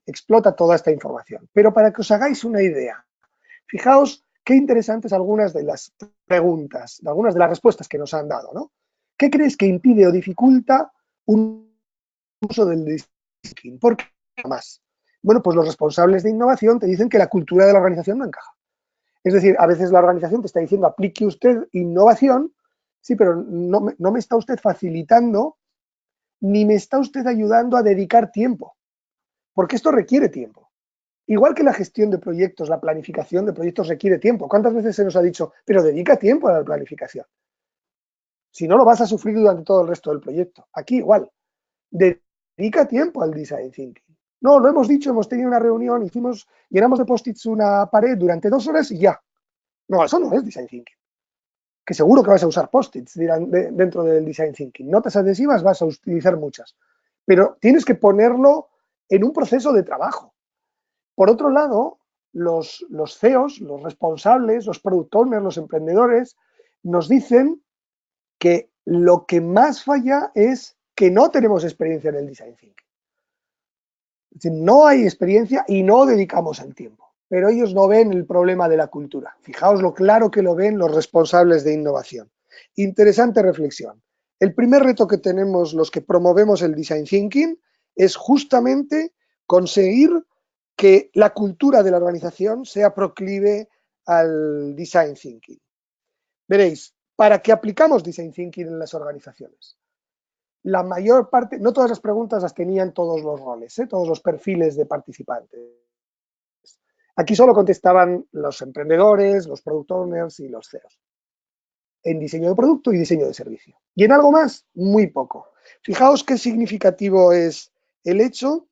explota toda esta información. Pero para que os hagáis una idea, fijaos qué interesantes algunas de las preguntas, algunas de las respuestas que nos han dado, ¿no? ¿Qué crees que impide o dificulta un uso del design? ¿Por qué más? Bueno, pues los responsables de innovación te dicen que la cultura de la organización no encaja. Es decir, a veces la organización te está diciendo aplique usted innovación, sí, pero no me está usted facilitando ni me está usted ayudando a dedicar tiempo, porque esto requiere tiempo. Igual que la gestión de proyectos, la planificación de proyectos requiere tiempo. ¿Cuántas veces se nos ha dicho, pero dedica tiempo a la planificación? Si no, lo vas a sufrir durante todo el resto del proyecto. Aquí igual, dedica tiempo al design thinking. No, lo hemos dicho, hemos tenido una reunión, llenamos de post-its una pared durante 2 horas y ya. No, eso no es design thinking. que seguro que vas a usar post-its dentro del design thinking. Notas adhesivas vas a utilizar muchas, pero tienes que ponerlo en un proceso de trabajo. Por otro lado, los CEOs, los responsables, los product owners, los emprendedores, nos dicen que lo que más falla es que no tenemos experiencia en el design thinking. Es decir, no hay experiencia y no dedicamos el tiempo. Pero ellos no ven el problema de la cultura. Fijaos lo claro que lo ven los responsables de innovación. Interesante reflexión. El primer reto que tenemos los que promovemos el design thinking es justamente conseguir que la cultura de la organización sea proclive al design thinking. Veréis, ¿para qué aplicamos design thinking en las organizaciones? La mayor parte, no todas las preguntas las tenían todos los roles, todos los perfiles de participantes. Aquí solo contestaban los emprendedores, los product owners y los CEOs. En diseño de producto y diseño de servicio. Y en algo más, muy poco. Fijaos qué significativo es el hecho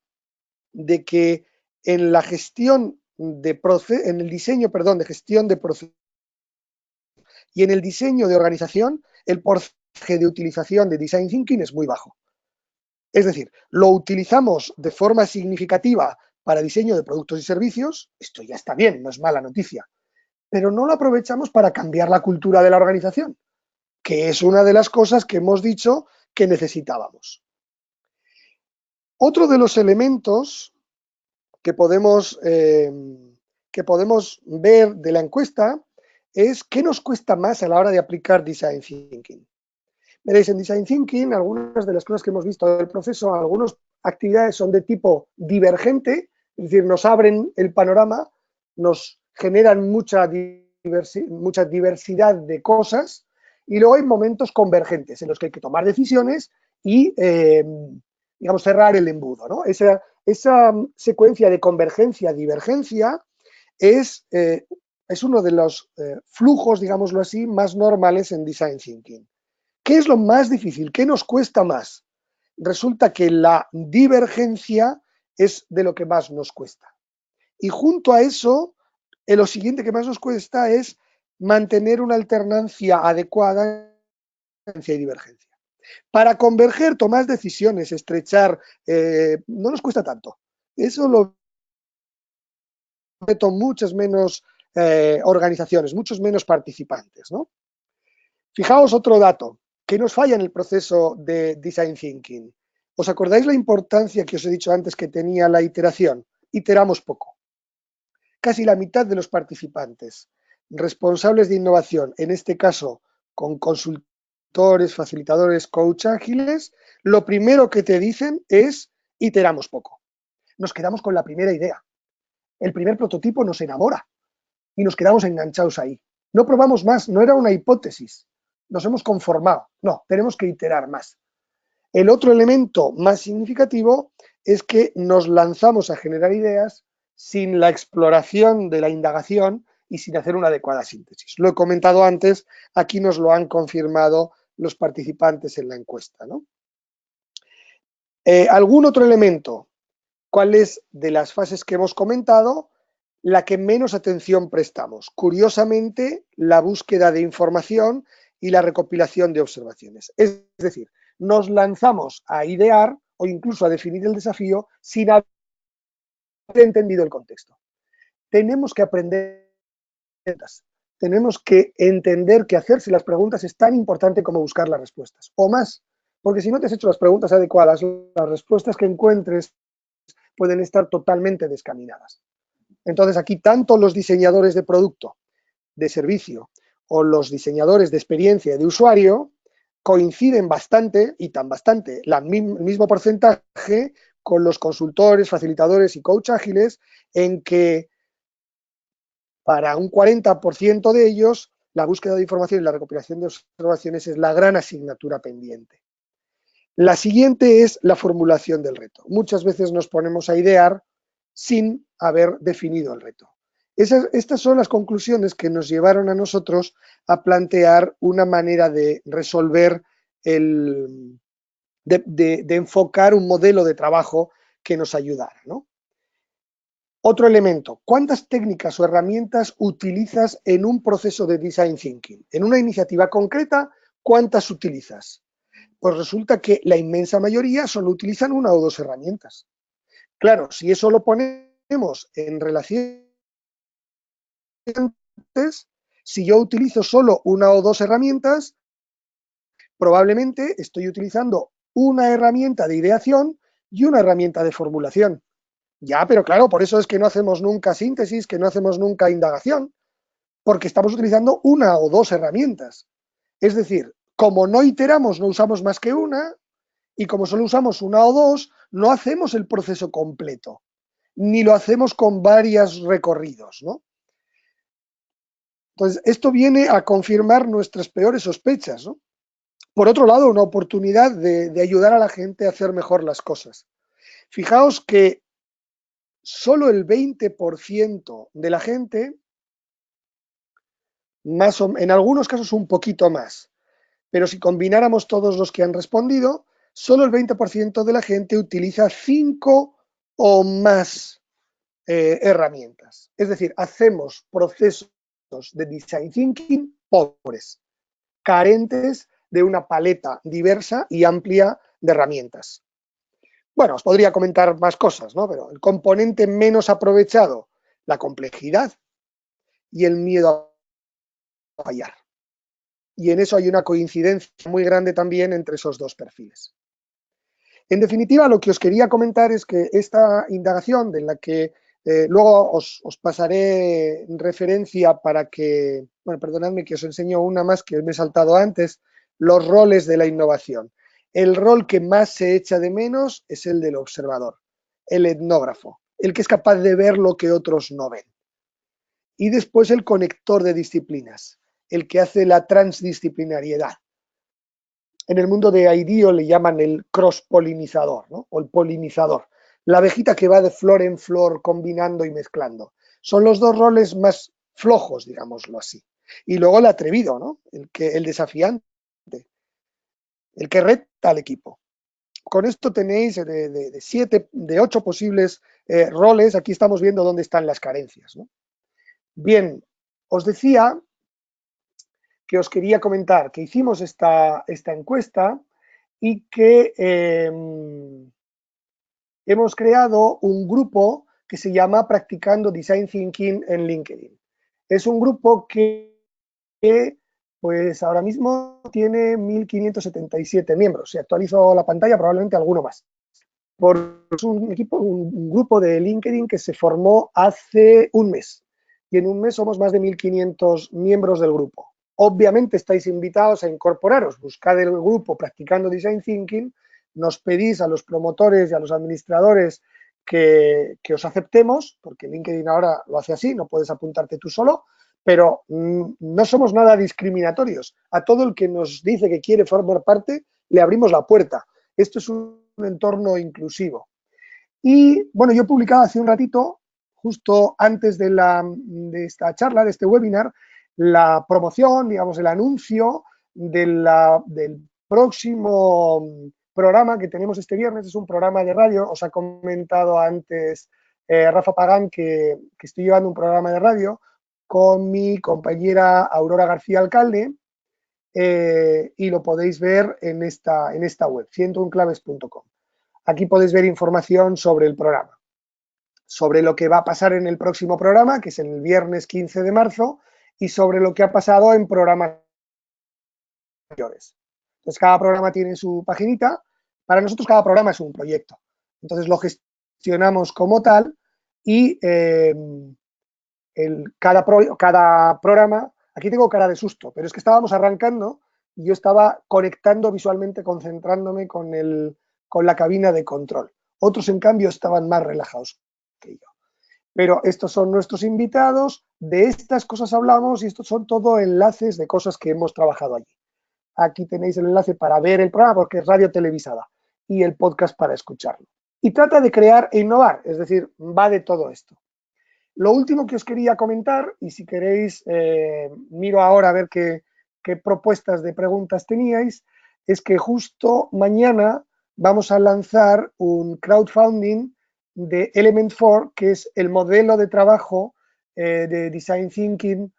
de que en la gestión de en el diseño, perdón, de gestión de procesos y en el diseño de organización, el porcentaje de utilización de design thinking es muy bajo. Es decir, lo utilizamos de forma significativa para diseño de productos y servicios, esto ya está bien, no es mala noticia, pero no lo aprovechamos para cambiar la cultura de la organización, que es una de las cosas que hemos dicho que necesitábamos. Otro de los elementos que podemos ver de la encuesta es qué nos cuesta más a la hora de aplicar design thinking. Veréis, en design thinking, algunas de las cosas que hemos visto del proceso, algunas actividades son de tipo divergente, es decir, nos abren el panorama, nos generan mucha diversidad de cosas, y luego hay momentos convergentes en los que hay que tomar decisiones y, digamos, cerrar el embudo, ¿no? Esa secuencia de convergencia-divergencia es uno de los flujos, digámoslo así, más normales en design thinking. ¿Qué es lo más difícil? ¿Qué nos cuesta más? Resulta que la divergencia es de lo que más nos cuesta. Y junto a eso, lo siguiente que más nos cuesta es mantener una alternancia adecuada entre y divergencia. Para converger, tomar decisiones, estrechar, no nos cuesta tanto. Eso lo meto muchas menos organizaciones, muchos menos participantes, ¿no? Fijaos otro dato que nos falla en el proceso de design thinking. ¿Os acordáis la importancia que os he dicho antes que tenía la iteración? Iteramos poco. Casi la mitad de los participantes responsables de innovación, en este caso con consultores, facilitadores, coach ágiles, lo primero que te dicen es iteramos poco. Nos quedamos con la primera idea. El primer prototipo nos enamora y nos quedamos enganchados ahí. No probamos más, no era una hipótesis. Nos hemos conformado. No, tenemos que iterar más. El otro elemento más significativo es que nos lanzamos a generar ideas sin la exploración de la indagación y sin hacer una adecuada síntesis. Lo he comentado antes, aquí nos lo han confirmado los participantes en la encuesta, ¿no? ¿Algún otro elemento? ¿Cuál es de las fases que hemos comentado la que menos atención prestamos? Curiosamente, la búsqueda de información y la recopilación de observaciones. Es decir, nos lanzamos a idear o incluso a definir el desafío sin haber entendido el contexto. Tenemos que aprender, tenemos que entender que hacerse las preguntas es tan importante como buscar las respuestas, o más, porque si no te has hecho las preguntas adecuadas, las respuestas que encuentres pueden estar totalmente descaminadas. Entonces aquí tanto los diseñadores de producto, de servicio o los diseñadores de experiencia de usuario coinciden bastante, y tan bastante, el mismo porcentaje con los consultores, facilitadores y coach ágiles, en que para un 40% de ellos la búsqueda de información y la recopilación de observaciones es la gran asignatura pendiente. La siguiente es la formulación del reto. Muchas veces nos ponemos a idear sin haber definido el reto. Estas son las conclusiones que nos llevaron a nosotros a plantear una manera de resolver, de enfocar un modelo de trabajo que nos ayudara, ¿no? Otro elemento, ¿cuántas técnicas o herramientas utilizas en un proceso de design thinking? En una iniciativa concreta, ¿cuántas utilizas? Pues resulta que la inmensa mayoría solo utilizan una o dos herramientas. Claro, si eso lo ponemos en relación, si yo utilizo solo una o dos herramientas, probablemente estoy utilizando una herramienta de ideación y una herramienta de formulación. Ya, pero claro, por eso es que no hacemos nunca síntesis, que no hacemos nunca indagación, porque estamos utilizando una o dos herramientas. Es decir, como no iteramos, no usamos más que una, y como solo usamos una o dos, no hacemos el proceso completo, ni lo hacemos con varios recorridos, ¿no? Entonces, esto viene a confirmar nuestras peores sospechas, ¿no? Por otro lado, una oportunidad de ayudar a la gente a hacer mejor las cosas. Fijaos que solo el 20% de la gente, más o, en algunos casos un poquito más, pero si combináramos todos los que han respondido, solo el 20% de la gente utiliza 5 o más herramientas. Es decir, hacemos procesos de design thinking pobres, carentes de una paleta diversa y amplia de herramientas. Bueno, os podría comentar más cosas, ¿no? Pero el componente menos aprovechado, la complejidad y el miedo a fallar. Y en eso hay una coincidencia muy grande también entre esos dos perfiles. En definitiva, lo que os quería comentar es que esta indagación, de la que luego os pasaré referencia para que, bueno, perdonadme que os enseño una más que me he saltado antes, los roles de la innovación. El rol que más se echa de menos es el del observador, el etnógrafo, el que es capaz de ver lo que otros no ven. Y después el conector de disciplinas, el que hace la transdisciplinariedad. En el mundo de IDEO le llaman el cross-polinizador, ¿no? O el polinizador. La abejita que va de flor en flor combinando y mezclando. Son los dos roles más flojos, digámoslo así. Y luego el atrevido, ¿no? El desafiante, el que reta al equipo. Con esto tenéis de 8 posibles roles. Aquí estamos viendo dónde están las carencias, ¿no? Bien, os decía que os quería comentar que hicimos esta encuesta y que hemos creado un grupo que se llama Practicando Design Thinking en LinkedIn. Es un grupo que pues ahora mismo tiene 1.577 miembros. Si actualizo la pantalla, probablemente alguno más. Es un grupo de LinkedIn que se formó hace un mes. Y en un mes somos más de 1.500 miembros del grupo. Obviamente estáis invitados a incorporaros. Buscad el grupo Practicando Design Thinking. Nos pedís a los promotores y a los administradores que os aceptemos, porque LinkedIn ahora lo hace así, no puedes apuntarte tú solo, pero no somos nada discriminatorios. A todo el que nos dice que quiere formar parte, le abrimos la puerta. Esto es un entorno inclusivo. Y bueno, yo he publicado hace un ratito, justo antes de esta charla, de este webinar, la promoción, digamos, el anuncio del próximo programa que tenemos este viernes. Es un programa de radio. Os ha comentado antes Rafa Pagán que estoy llevando un programa de radio con mi compañera Aurora García Alcalde, y lo podéis ver en esta web, 101claves.com. Aquí podéis ver información sobre el programa, sobre lo que va a pasar en el próximo programa, que es el viernes 15 de marzo, y sobre lo que ha pasado en programas anteriores. Entonces, cada programa tiene su paginita. Para nosotros cada programa es un proyecto. Entonces, lo gestionamos como tal y cada programa, aquí tengo cara de susto, pero es que estábamos arrancando y yo estaba conectando visualmente, concentrándome con la cabina de control. Otros, en cambio, estaban más relajados que yo. Pero estos son nuestros invitados, de estas cosas hablamos y estos son todo enlaces de cosas que hemos trabajado allí. Aquí tenéis el enlace para ver el programa porque es radio televisada y el podcast para escucharlo. Y trata de crear e innovar, es decir, va de todo esto. Lo último que os quería comentar, y si queréis, miro ahora a ver qué propuestas de preguntas teníais, es que justo mañana vamos a lanzar un crowdfunding de Element4, que es el modelo de trabajo de Design Thinking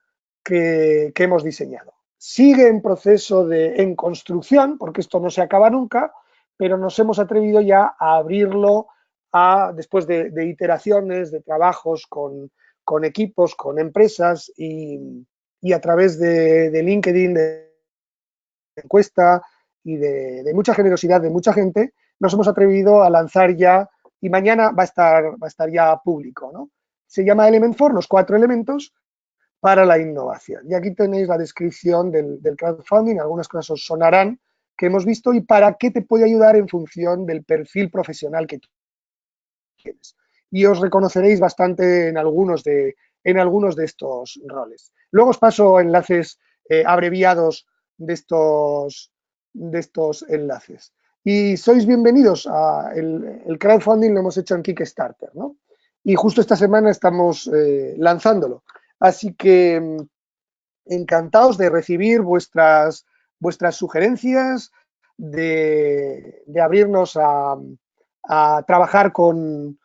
que hemos diseñado. Sigue en proceso en construcción, porque esto no se acaba nunca, pero nos hemos atrevido ya a abrirlo después de iteraciones, de trabajos con equipos, con empresas y a través de LinkedIn, de encuesta y de mucha generosidad de mucha gente, nos hemos atrevido a lanzar ya, y mañana va a estar ya público, ¿no? Se llama Element4, los 4 elementos para la innovación. Y aquí tenéis la descripción del crowdfunding, algunas cosas os sonarán que hemos visto y para qué te puede ayudar en función del perfil profesional que tú tienes. Y os reconoceréis bastante en algunos de estos roles. Luego os paso enlaces abreviados de estos enlaces. Y sois bienvenidos a el crowdfunding, lo hemos hecho en Kickstarter, ¿no? Y justo esta semana estamos lanzándolo. Así que encantados de recibir vuestras sugerencias, de abrirnos a trabajar con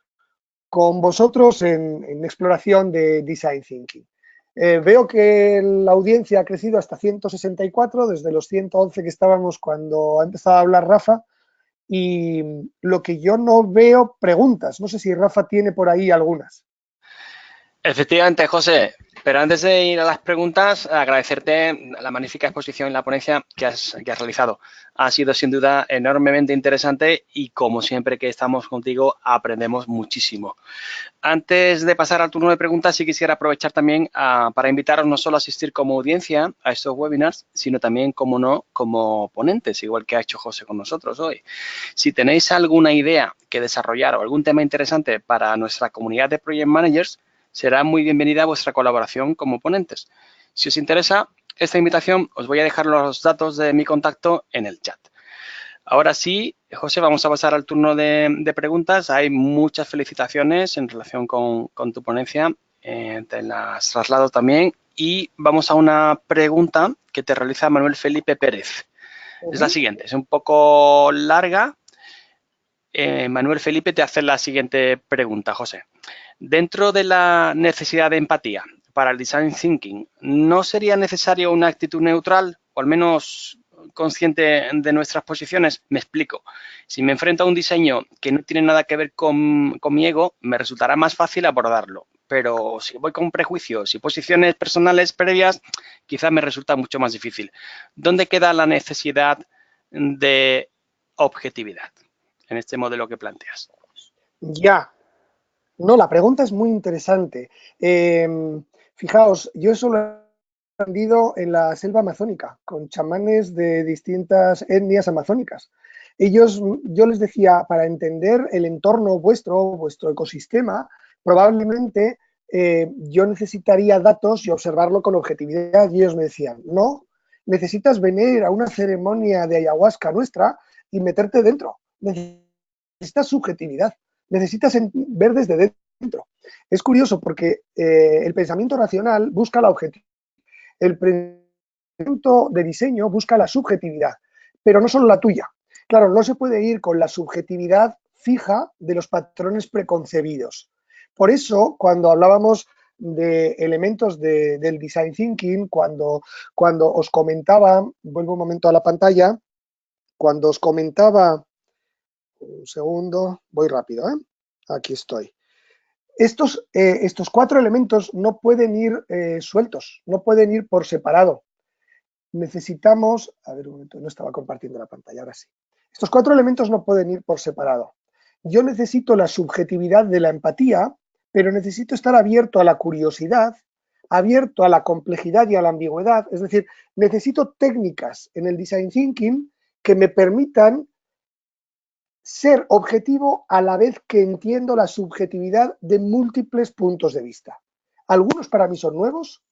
vosotros en exploración de Design Thinking. Veo que la audiencia ha crecido hasta 164, desde los 111 que estábamos cuando ha empezado a hablar Rafa, y lo que yo no veo, preguntas. No sé si Rafa tiene por ahí algunas. Efectivamente, José, pero antes de ir a las preguntas, agradecerte la magnífica exposición en la ponencia que has realizado. Ha sido sin duda enormemente interesante y como siempre que estamos contigo aprendemos muchísimo. Antes de pasar al turno de preguntas, sí quisiera aprovechar también para invitaros no solo a asistir como audiencia a estos webinars, sino también, como no, como ponentes, igual que ha hecho José con nosotros hoy. Si tenéis alguna idea que desarrollar o algún tema interesante para nuestra comunidad de Project Managers, será muy bienvenida vuestra colaboración como ponentes. Si os interesa esta invitación, os voy a dejar los datos de mi contacto en el chat. Ahora sí, José, vamos a pasar al turno de preguntas. Hay muchas felicitaciones en relación con tu ponencia. Te las traslado también. Y vamos a una pregunta que te realiza Manuel Felipe Pérez. Es la siguiente, es un poco larga. Manuel Felipe te hace la siguiente pregunta, José. Dentro de la necesidad de empatía para el design thinking, ¿no sería necesario una actitud neutral o al menos consciente de nuestras posiciones? Me explico. Si me enfrento a un diseño que no tiene nada que ver con mi ego, me resultará más fácil abordarlo. Pero si voy con prejuicios y posiciones personales previas, quizás me resulta mucho más difícil. ¿Dónde queda la necesidad de objetividad en este modelo que planteas? Ya. No, la pregunta es muy interesante. Fijaos, yo eso lo he aprendido en la selva amazónica, con chamanes de distintas etnias amazónicas. Yo les decía, para entender el entorno vuestro ecosistema, probablemente yo necesitaría datos y observarlo con objetividad. Y ellos me decían, no, necesitas venir a una ceremonia de ayahuasca nuestra y meterte dentro. Necesitas subjetividad. Necesitas ver desde dentro. Es curioso porque el pensamiento racional busca la objetividad. El pensamiento de diseño busca la subjetividad, pero no solo la tuya. Claro, no se puede ir con la subjetividad fija de los patrones preconcebidos. Por eso, cuando hablábamos de elementos del design thinking, cuando os comentaba, vuelvo un momento a la pantalla, cuando os comentaba, un segundo, voy rápido, aquí estoy. Estos 4 elementos no pueden ir sueltos, no pueden ir por separado. Necesitamos, a ver un momento, no estaba compartiendo la pantalla, ahora sí. Estos 4 elementos no pueden ir por separado. Yo necesito la subjetividad de la empatía, pero necesito estar abierto a la curiosidad, abierto a la complejidad y a la ambigüedad. Es decir, necesito técnicas en el design thinking que me permitan ser objetivo a la vez que entiendo la subjetividad de múltiples puntos de vista. Algunos para mí son nuevos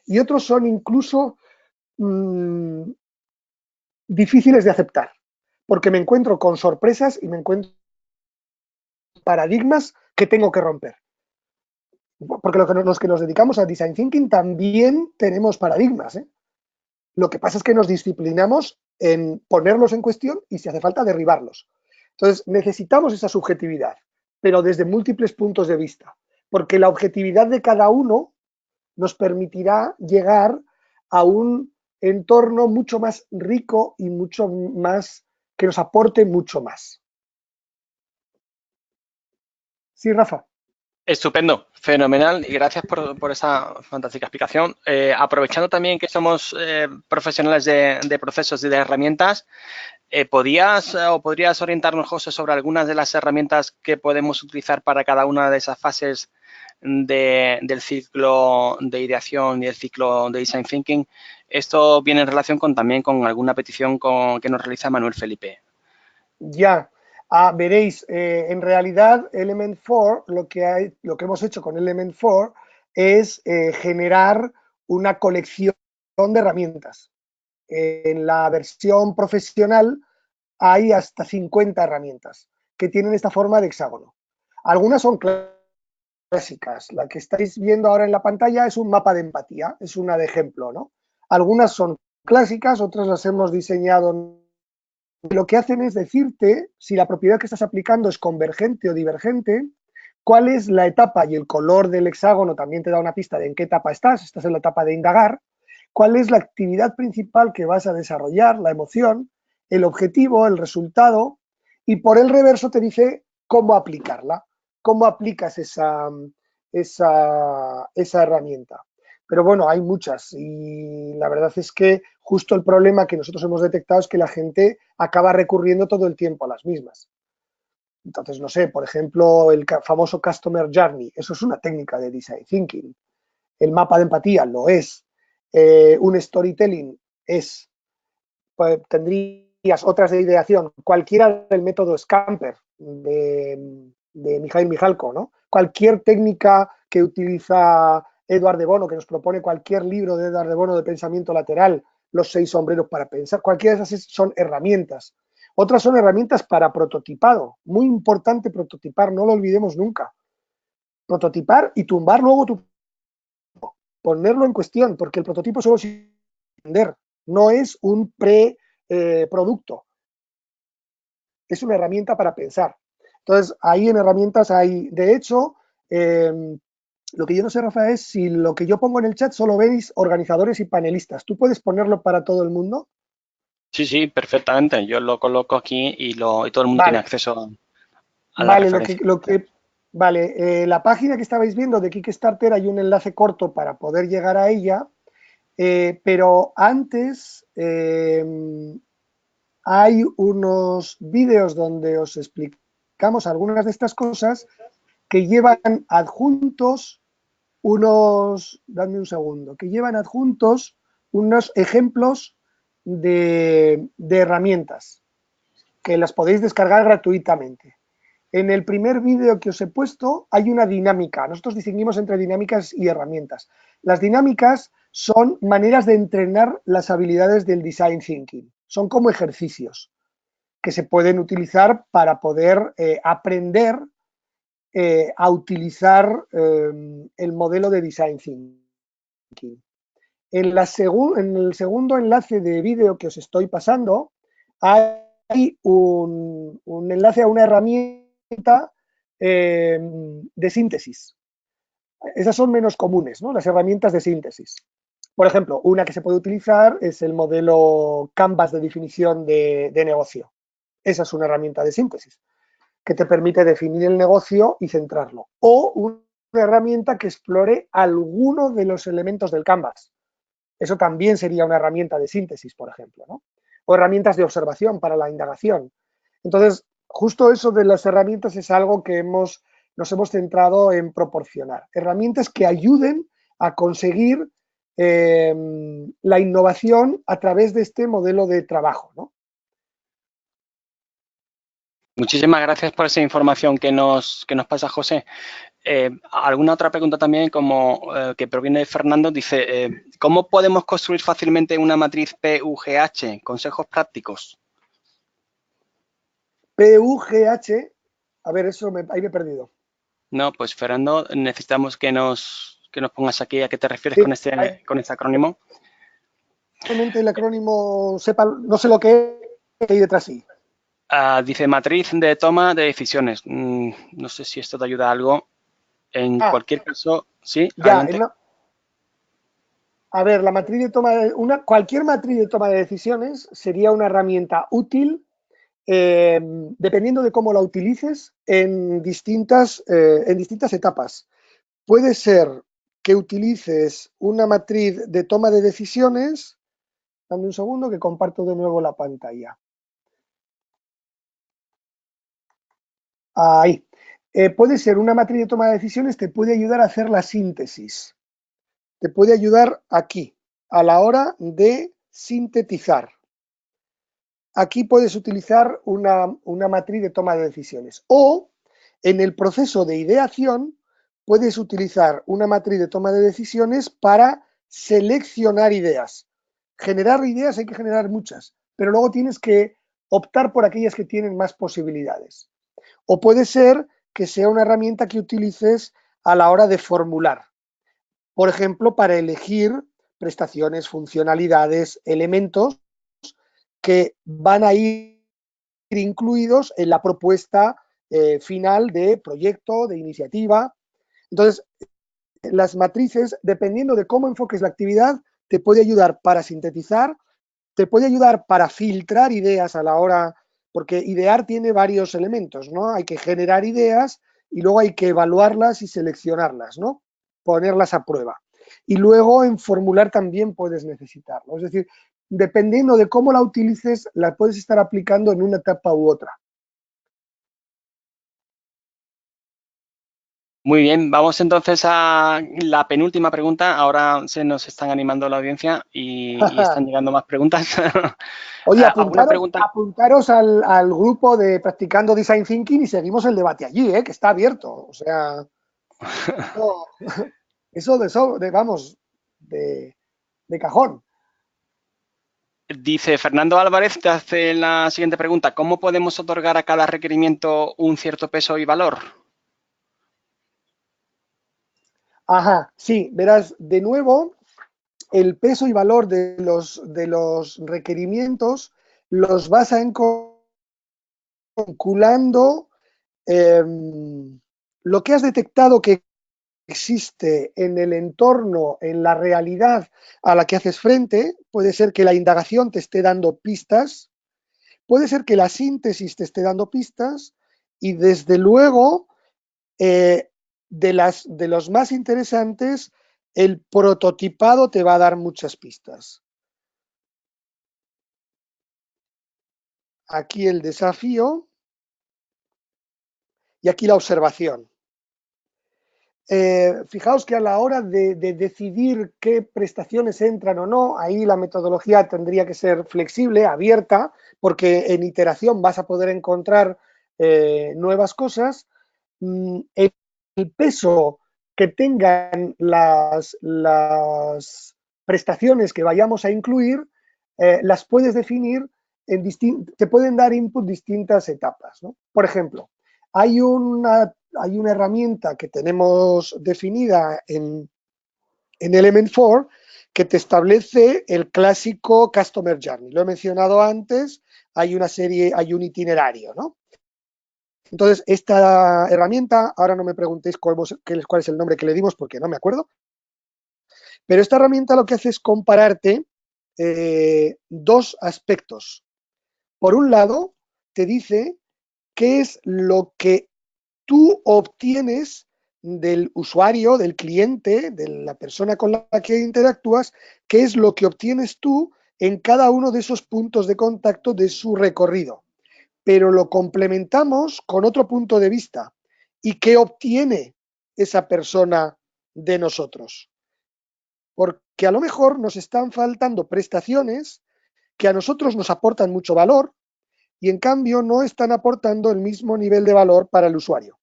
y otros son incluso difíciles de aceptar, porque me encuentro con sorpresas y me encuentro paradigmas que tengo que romper. Porque los que nos dedicamos a design thinking también tenemos paradigmas, ¿eh? Lo que pasa es que nos disciplinamos en ponerlos en cuestión y si hace falta derribarlos. Entonces necesitamos esa subjetividad. pero desde múltiples puntos de vista, porque la objetividad de cada uno nos permitirá llegar a un entorno mucho más rico y mucho más que nos aporte mucho más. Sí, Rafa. Estupendo, fenomenal y gracias por esa fantástica explicación. Aprovechando también que somos profesionales de procesos y de herramientas, ¿podrías orientarnos, José, sobre algunas de las herramientas que podemos utilizar para cada una de esas fases del ciclo de ideación y el ciclo de Design Thinking? Esto viene en relación también con alguna petición que nos realiza Manuel Felipe. Ya, veréis, en realidad Element 4, lo que hemos hecho con Element 4 es generar una colección de herramientas. En la versión profesional hay hasta 50 herramientas que tienen esta forma de hexágono. Algunas son clásicas. La que estáis viendo ahora en la pantalla es un mapa de empatía, es una de ejemplo, ¿no? Algunas son clásicas, otras las hemos diseñado. Lo que hacen es decirte si la propiedad que estás aplicando es convergente o divergente, cuál es la etapa, y el color del hexágono también te da una pista de en qué etapa estás en la etapa de indagar, cuál es la actividad principal que vas a desarrollar, la emoción, el objetivo, el resultado, y por el reverso te dice cómo aplicarla, cómo aplicas esa herramienta. Pero bueno, hay muchas y la verdad es que justo el problema que nosotros hemos detectado es que la gente acaba recurriendo todo el tiempo a las mismas. Entonces, no sé, por ejemplo, el famoso Customer Journey, eso es una técnica de Design Thinking. El mapa de empatía lo es. Un storytelling es. Pues, tendrías otras de ideación, cualquiera del método Scamper de Mikhail Mijalko, ¿no? Cualquier técnica que utiliza Edward de Bono, que nos propone cualquier libro de Edward de Bono de pensamiento lateral, los 6 sombreros para pensar, cualquiera de esas son herramientas. Otras son herramientas para prototipado, muy importante prototipar, no lo olvidemos nunca. Prototipar y tumbar luego ponerlo en cuestión, porque el prototipo solo es vender, no es un preproducto, es una herramienta para pensar. Entonces, ahí en herramientas hay, de hecho, lo que yo no sé, Rafa, es si lo que yo pongo en el chat solo veis organizadores y panelistas. ¿Tú puedes ponerlo para todo el mundo? Sí, sí, perfectamente. Yo lo coloco aquí y todo el mundo tiene Vale, acceso a la vale, referencia. vale, la página que estabais viendo de Kickstarter hay un enlace corto para poder llegar a ella, pero antes hay unos vídeos donde os explicamos algunas de estas cosas que llevan adjuntos dadme un segundo, que llevan adjuntos unos ejemplos de herramientas que las podéis descargar gratuitamente. En el primer vídeo que os he puesto hay una dinámica. Nosotros distinguimos entre dinámicas y herramientas. Las dinámicas son maneras de entrenar las habilidades del design thinking. Son como ejercicios que se pueden utilizar para poder aprender a utilizar el modelo de design thinking. En el segundo enlace de vídeo que os estoy pasando hay un enlace a una herramienta de síntesis. Esas son menos comunes, ¿no? Las herramientas de síntesis. Por ejemplo, una que se puede utilizar es el modelo Canvas de definición de negocio. Esa es una herramienta de síntesis que te permite definir el negocio y centrarlo. O una herramienta que explore alguno de los elementos del Canvas. Eso también sería una herramienta de síntesis, por ejemplo, ¿no? O herramientas de observación para la indagación. Entonces, justo eso de las herramientas es algo que nos hemos centrado en proporcionar. Herramientas que ayuden a conseguir la innovación a través de este modelo de trabajo, ¿no? Muchísimas gracias por esa información que nos pasa, José. Alguna otra pregunta también que proviene de Fernando, dice, ¿cómo podemos construir fácilmente una matriz PUGH? Consejos prácticos. PUGH, a ver, ahí me he perdido. No, pues Fernando, necesitamos que nos pongas aquí a qué te refieres Sí, con este acrónimo. realmente el acrónimo, no sé lo que hay detrás sí. Dice matriz de toma de decisiones. No sé si esto te ayuda a algo. En Ah, cualquier caso, sí, ya, adelante. a ver, la matriz de cualquier matriz de toma de decisiones sería una herramienta útil dependiendo de cómo la utilices en distintas etapas. Puede ser que utilices una matriz de toma de decisiones. Dame un segundo que comparto de nuevo la pantalla. Ahí. Puede ser una matriz de toma de decisiones, te puede ayudar a hacer la síntesis. Te puede ayudar aquí, a la hora de sintetizar. Aquí puedes utilizar una matriz de toma de decisiones. O en el proceso de ideación puedes utilizar una matriz de toma de decisiones para seleccionar ideas. Generar ideas hay que generar muchas, pero luego tienes que optar por aquellas que tienen más posibilidades. O puede ser que sea una herramienta que utilices a la hora de formular. Por ejemplo, para elegir prestaciones, funcionalidades, elementos que van a ir incluidos en la propuesta final de proyecto, de iniciativa. Entonces, las matrices, dependiendo de cómo enfoques la actividad, te puede ayudar para sintetizar, te puede ayudar para filtrar ideas a la hora, porque idear tiene varios elementos, ¿no? Hay que generar ideas y luego hay que evaluarlas y seleccionarlas, ¿no? Ponerlas a prueba. Y luego en formular también puedes necesitarlo. Es decir, dependiendo de cómo la utilices, la puedes estar aplicando en una etapa u otra. Muy bien, vamos entonces a la penúltima pregunta. Ahora se nos están animando la audiencia y están llegando más preguntas. Oye, ¿Alguna pregunta? apuntaros al grupo de Practicando Design Thinking y seguimos el debate allí, que está abierto. O sea, eso, vamos, de cajón. Dice Fernando Álvarez, te hace la siguiente pregunta. ¿Cómo podemos otorgar a cada requerimiento un cierto peso y valor? Ajá, sí, verás, de nuevo, el peso y valor de los requerimientos los vas a calculando lo que has detectado que existe en el entorno, en la realidad a la que haces frente. Puede ser que la indagación te esté dando pistas, puede ser que la síntesis te esté dando pistas y desde luego de los más interesantes, el prototipado te va a dar muchas pistas. Aquí el desafío y aquí la observación. Fijaos que a la hora de decidir qué prestaciones entran o no, ahí la metodología tendría que ser flexible, abierta, porque en iteración vas a poder encontrar nuevas cosas. El peso que tengan las prestaciones que vayamos a incluir, las puedes definir te pueden dar input distintas etapas, ¿no? Por ejemplo, hay una herramienta que tenemos definida en Element 4 que te establece el clásico Customer Journey. Lo he mencionado antes, hay una serie, hay un itinerario, ¿no? Entonces, esta herramienta, ahora no me preguntéis cuál es el nombre que le dimos porque no me acuerdo, pero esta herramienta lo que hace es compararte dos aspectos. Por un lado, te dice qué es lo que tú obtienes del usuario, del cliente, de la persona con la que interactúas, qué es lo que obtienes tú en cada uno de esos puntos de contacto de su recorrido. Pero lo complementamos con otro punto de vista. ¿Y qué obtiene esa persona de nosotros? Porque a lo mejor nos están faltando prestaciones que a nosotros nos aportan mucho valor y en cambio no están aportando el mismo nivel de valor para el usuario.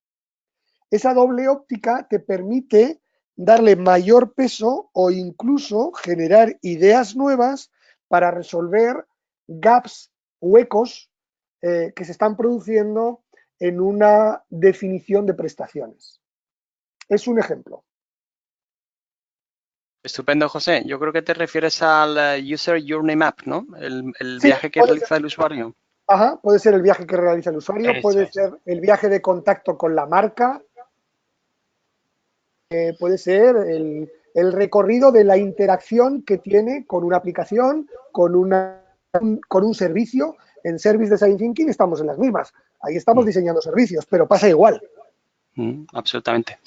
Esa doble óptica te permite darle mayor peso o incluso generar ideas nuevas para resolver gaps, huecos que se están produciendo en una definición de prestaciones. Es un ejemplo. Estupendo, José. Yo creo que te refieres al User Journey Map, ¿no? El Sí, viaje que realiza el usuario. Ajá, puede ser el viaje que realiza el usuario, Eso puede es. ser el viaje de contacto con la marca, puede ser el recorrido de la interacción que tiene con una aplicación, con un servicio. En Service Design Thinking estamos en las mismas. Ahí estamos Mm, diseñando servicios, pero pasa igual. absolutamente.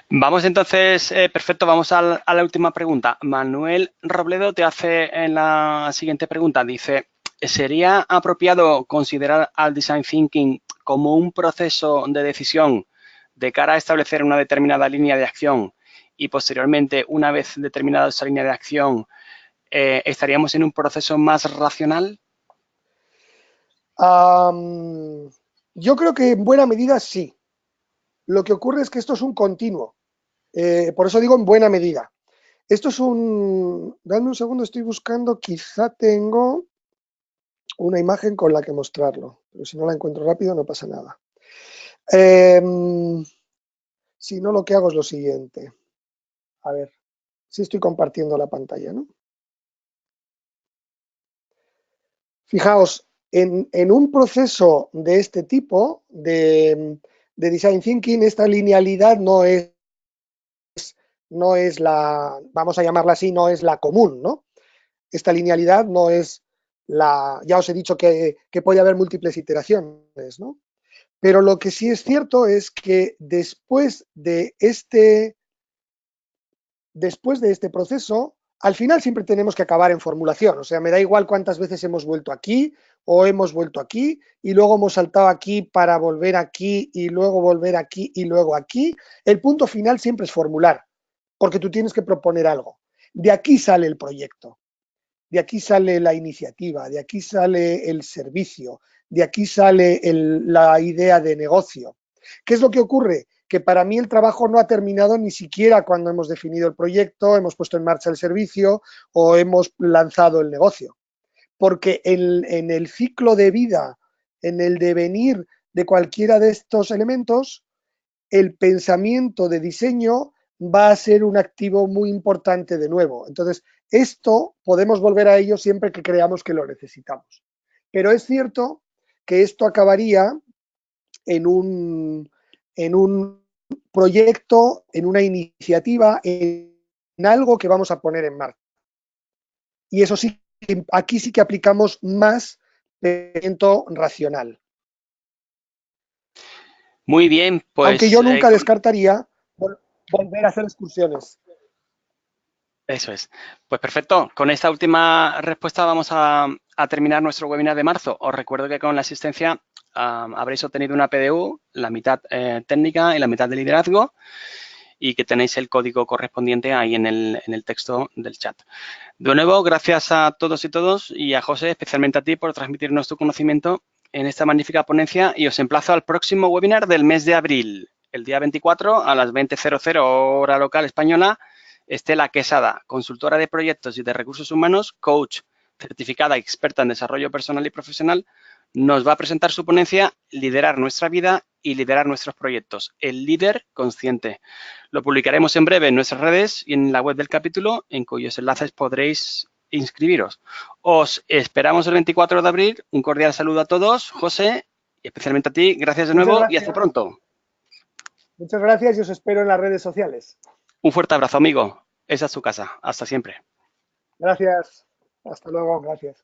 Vamos entonces, perfecto, vamos a la última pregunta. Manuel Robledo te hace en la siguiente pregunta, dice, ¿sería apropiado considerar al Design Thinking como un proceso de decisión de cara a establecer una determinada línea de acción y posteriormente, una vez determinada esa línea de acción, estaríamos en un proceso más racional? Yo creo que en buena medida sí. Lo que ocurre es que esto es un continuo. Por eso digo en buena medida. Esto es un... Dame un segundo, estoy buscando, quizá tengo una imagen con la que mostrarlo, pero si no la encuentro rápido no pasa nada. Si no, lo que hago es lo siguiente. A ver, si estoy compartiendo la pantalla, ¿no? Fijaos, en un proceso de este tipo, de Design Thinking, esta linealidad no es la, vamos a llamarla así, no es la común, ¿no? Esta linealidad no es la, ya os he dicho que puede haber múltiples iteraciones, ¿no? Pero lo que sí es cierto es que después de este proceso, al final siempre tenemos que acabar en formulación. O sea, me da igual cuántas veces hemos vuelto aquí o hemos vuelto aquí y luego hemos saltado aquí para volver aquí y luego volver aquí y luego aquí. El punto final siempre es formular, porque tú tienes que proponer algo. De aquí sale el proyecto, de aquí sale la iniciativa, de aquí sale el servicio, de aquí sale la idea de negocio. ¿Qué es lo que ocurre? Que para mí el trabajo no ha terminado ni siquiera cuando hemos definido el proyecto, hemos puesto en marcha el servicio o hemos lanzado el negocio. Porque en el ciclo de vida, en el devenir de cualquiera de estos elementos, el pensamiento de diseño va a ser un activo muy importante de nuevo. Entonces, esto podemos volver a ello siempre que creamos que lo necesitamos. Pero es cierto que esto acabaría en un proyecto, en una iniciativa, en algo que vamos a poner en marcha. Y eso sí, aquí sí que aplicamos más pensamiento racional. Muy bien, Aunque pues yo nunca descartaría volver a hacer excursiones. eso es. Pues perfecto. Con esta última respuesta vamos a terminar nuestro webinar de marzo. Os recuerdo que con la asistencia habréis obtenido una PDU, la mitad técnica y la mitad de liderazgo, y que tenéis el código correspondiente ahí en el texto del chat. De nuevo, gracias a todos y todos y a José, especialmente a ti, por transmitirnos tu conocimiento en esta magnífica ponencia y os emplazo al próximo webinar del mes de abril, el día 24 a las 20:00 hora local española. Estela Quesada, consultora de proyectos y de recursos humanos, coach, certificada experta en desarrollo personal y profesional, nos va a presentar su ponencia Liderar nuestra vida y liderar nuestros proyectos, el líder consciente. Lo publicaremos en breve en nuestras redes y en la web del capítulo, en cuyos enlaces podréis inscribiros. Os esperamos el 24 de abril. Un cordial saludo a todos. José, y especialmente a ti, gracias de Muchas nuevo y hasta gracias. pronto. Muchas gracias y os espero en las redes sociales. Un fuerte abrazo, amigo. Esa es tu casa. Hasta siempre. Gracias. Hasta luego. Gracias.